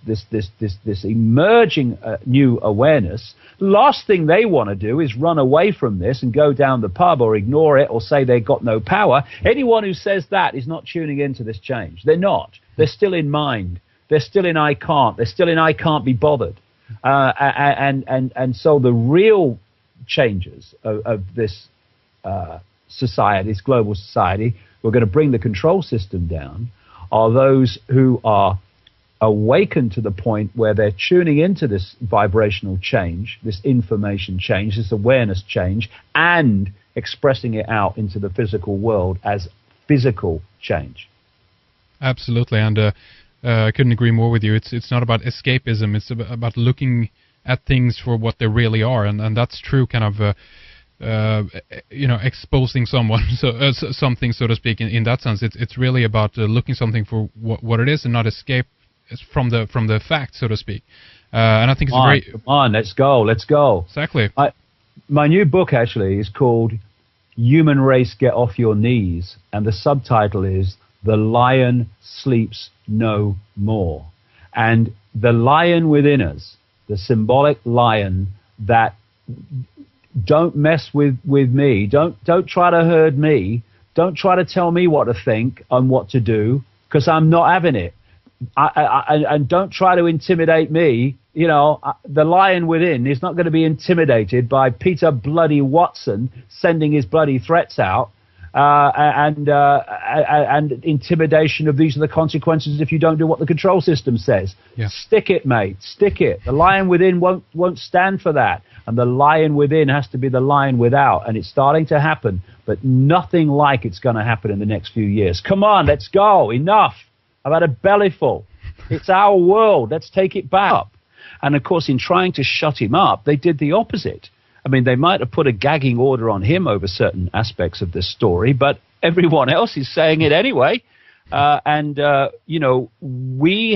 emerging new awareness, the last thing they want to do is run away from this and go down the pub or ignore it or say they've got no power. Anyone who says that is not tuning into this change. They're not. They're still in mind. They're still in I can't. They're still in I can't be bothered. And so the real changes of this society, this global society, we're going to bring the control system down, are those who are awakened to the point where they're tuning into this vibrational change, this information change, this awareness change, and expressing it out into the physical world as physical change. Absolutely, and I couldn't agree more with you. It's not about escapism. It's about looking at things for what they really are, and that's true. Kind of, exposing someone, something, so to speak. In that sense, it's really about looking something for what it is, and not escape from the fact, so to speak. And I think it's very. Come on, let's go. Exactly. My new book actually is called "Human Race, Get Off Your Knees," and the subtitle is "The Lion Sleeps No More." And the lion within us, the symbolic lion that don't mess with me, don't try to herd me, don't try to tell me what to think and what to do, because I'm not having it. And don't try to intimidate me. You know, the lion within is not going to be intimidated by Peter bloody Watson sending his bloody threats out. And intimidation of these are the consequences if you don't do what the control system says. Yeah. Stick it, mate. Stick it. The lion within won't stand for that. And the lion within has to be the lion without. And it's starting to happen, but nothing like it's going to happen in the next few years. Come on, let's go. Enough. I've had a bellyful. It's our world. Let's take it back. And of course, in trying to shut him up, they did the opposite. I mean, they might have put a gagging order on him over certain aspects of this story, but everyone else is saying it anyway. We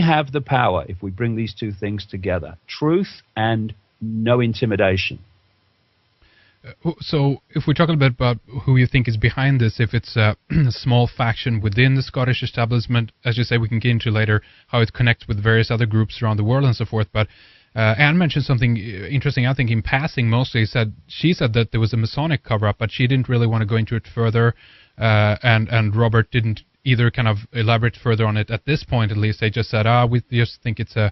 have the power if we bring these two things together, truth and no intimidation. So if we talk a bit about who you think is behind this, if it's a small faction within the Scottish establishment, as you say, we can get into later how it connects with various other groups around the world and so forth, but Anne mentioned something interesting, I think, in passing mostly. She said that there was a Masonic cover-up, but she didn't really want to go into it further, and Robert didn't either kind of elaborate further on it at this point, at least. They just said, we just think it's a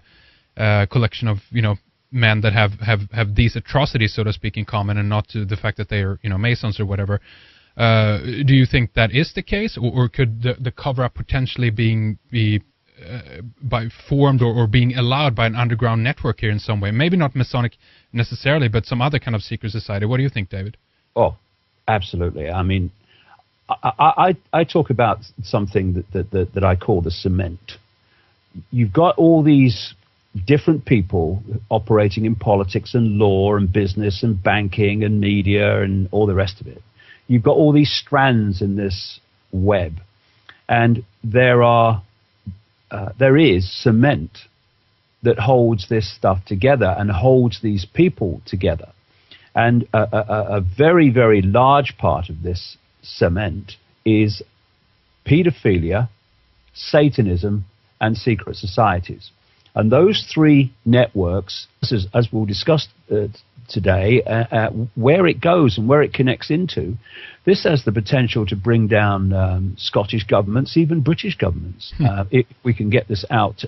collection of, men that have these atrocities, so to speak, in common, and not to the fact that they are, Masons or whatever. Do you think that is the case, or could the cover-up potentially be by formed or being allowed by an underground network here in some way. Maybe not Masonic necessarily, but some other kind of secret society. What do you think, David? Oh, absolutely. I mean, I talk about something that I call the cement. You've got all these different people operating in politics and law and business and banking and media and all the rest of it. You've got all these strands in this web, and there is cement that holds this stuff together and holds these people together. And a very, very large part of this cement is pedophilia, Satanism, and secret societies. And those three networks, as we'll discuss today, where it goes and where it connects into, this has the potential to bring down Scottish governments, even British governments, if we can get this out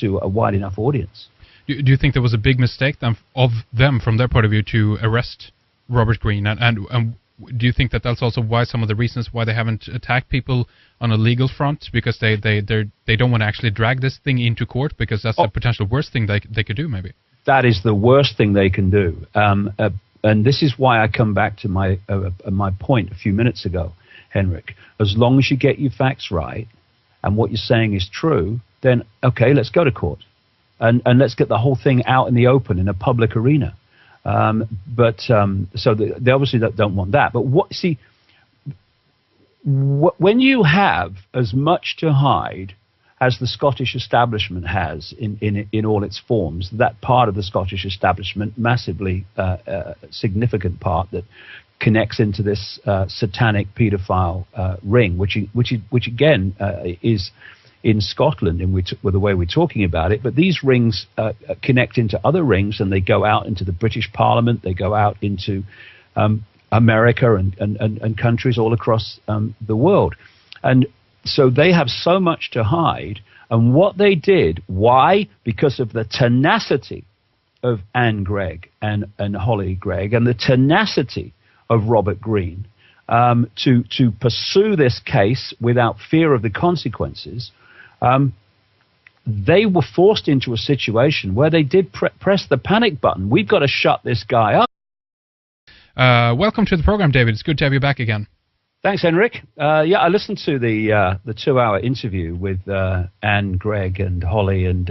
to a wide enough audience. Do you think there was a big mistake of them, from their point of view, to arrest Robert Greene? And do you think that that's also why some of the reasons why they haven't attacked people on a legal front, because they don't want to actually drag this thing into court, because that's the potential worst thing they could do, maybe? That is the worst thing they can do. And this is why I come back to my point a few minutes ago, Henrik. As long as you get your facts right and what you're saying is true, then, okay, let's go to court. And let's get the whole thing out in the open in a public arena. So they obviously don't want that. But when you have as much to hide as the Scottish establishment has in all its forms, that part of the Scottish establishment, massively significant part that connects into this satanic paedophile ring, which again is in Scotland, and with the way we're talking about it, but these rings connect into other rings, and they go out into the British Parliament, they go out into America and countries all across the world. And so they have so much to hide. And what they did, why? Because of the tenacity of Anne Gregg and Holly Gregg, and the tenacity of Robert Greene to pursue this case without fear of the consequences. They were forced into a situation where they did press the panic button. We've got to shut this guy up. Welcome to the program, David. It's good to have you back again. Thanks, Henrik. Yeah, I listened to the 2-hour interview with Anne Gregg and Holly and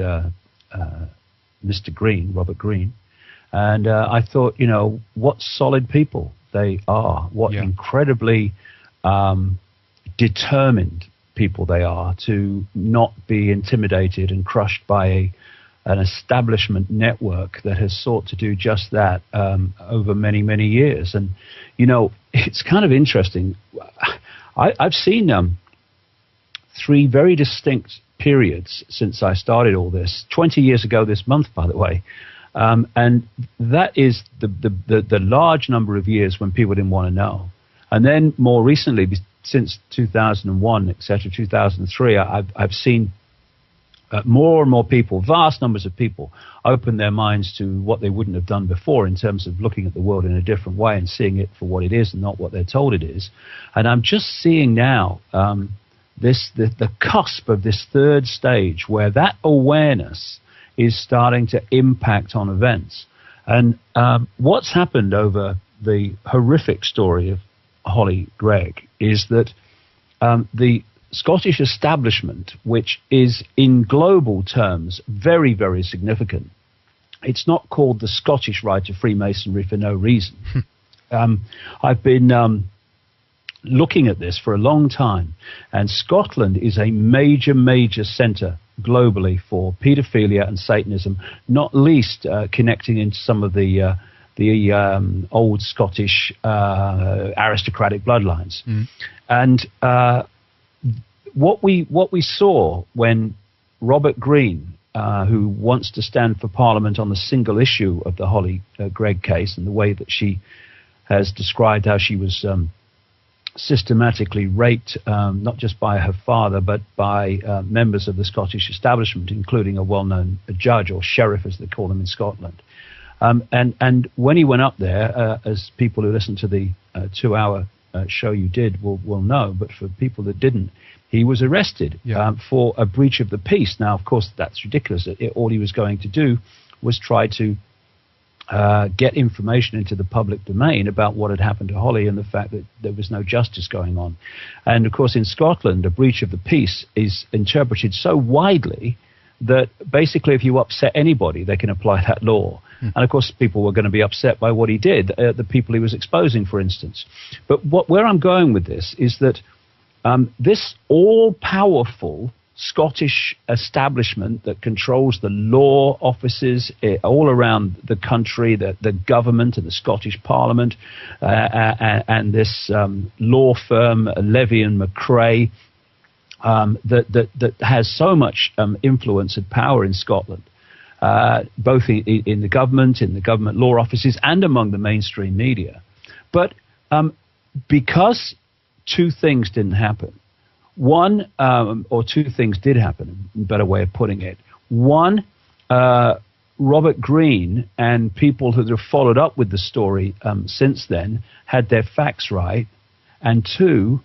Mr. Greene, Robert Greene, and I thought, what solid people they are. What incredibly determined people they are to not be intimidated and crushed by an establishment network that has sought to do just that over many, many years. And, it's kind of interesting. I've seen 3 very distinct periods since I started all this, 20 years ago this month, by the way. And that is the large number of years when people didn't want to know. And then more recently, since 2001, etc., 2003, I've seen more and more people, vast numbers of people, open their minds to what they wouldn't have done before in terms of looking at the world in a different way and seeing it for what it is and not what they're told it is. And I'm just seeing now the cusp of this third stage where that awareness is starting to impact on events. And what's happened over the horrific story of Holly Gregg is that the Scottish establishment, which is in global terms very, very significant, it's not called the Scottish Rite of Freemasonry for no reason. I've been looking at this for a long time, and Scotland is a major, major centre globally for paedophilia and Satanism, not least connecting into some of the old Scottish aristocratic bloodlines. And what we saw when Robert Greene, who wants to stand for Parliament on the single issue of the Holly Gregg case, and the way that she has described how she was systematically raped, not just by her father, but by members of the Scottish establishment, including a well-known judge, or sheriff as they call them in Scotland. And when he went up there, as people who listened to the 2-hour show you did will know, but for people that didn't, he was arrested for a breach of the peace. Now, of course, that's ridiculous. All he was going to do was try to get information into the public domain about what had happened to Holly and the fact that there was no justice going on. And, of course, in Scotland, a breach of the peace is interpreted so widely that basically if you upset anybody, they can apply that law. And, of course, people were going to be upset by what he did, the people he was exposing, for instance. But where I'm going with this is that this all-powerful Scottish establishment that controls the law offices all around the country, the government and the Scottish Parliament, and this law firm, Levy and McRae, that has so much influence and power in Scotland, both in the government law offices and among the mainstream media. But because two things didn't happen. One, or two things did happen, a better way of putting it. One, Robert Greene and people who have followed up with the story since then had their facts right. And two,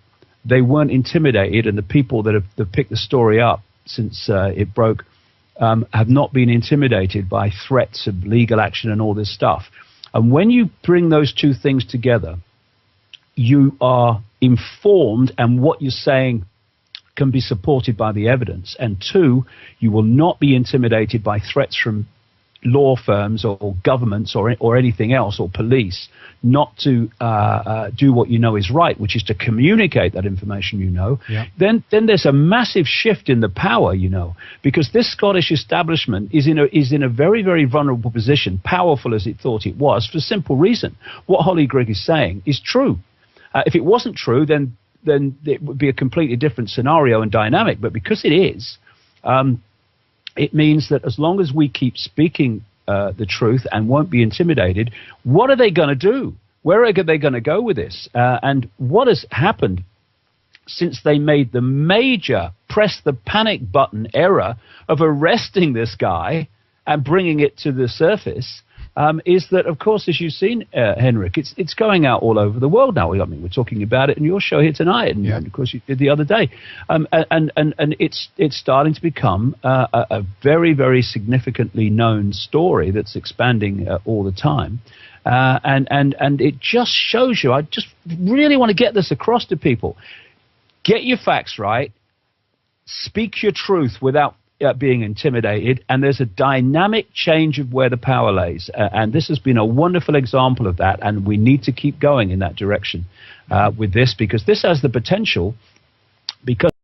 they weren't intimidated, and the people that have picked the story up since it broke have not been intimidated by threats of legal action and all this stuff. And when you bring those two things together, you are informed, and what you're saying can be supported by the evidence. And two, you will not be intimidated by threats from law firms or governments or anything else, or police, not to do what you know is right, which is to communicate that information you know. Then there's a massive shift in the power, because this Scottish establishment is in a very, very vulnerable position, powerful as it thought it was, for a simple reason. What Holly Grigg is saying is true. If it wasn't true, then it would be a completely different scenario and dynamic. But because it is, it means that as long as we keep speaking the truth and won't be intimidated, what are they going to do? Where are they going to go with this? And what has happened since they made the major press the panic button error of arresting this guy and bringing it to the surface is that, of course, as you've seen, Henrik, it's going out all over the world now. I mean, we're talking about it in your show here tonight, and of course you did the other day. And it's starting to become a very, very significantly known story that's expanding all the time. And it just shows you, I just really want to get this across to people. Get your facts right. Speak your truth without being intimidated, and there's a dynamic change of where the power lays, and this has been a wonderful example of that, and we need to keep going in that direction with this, because this has the potential, because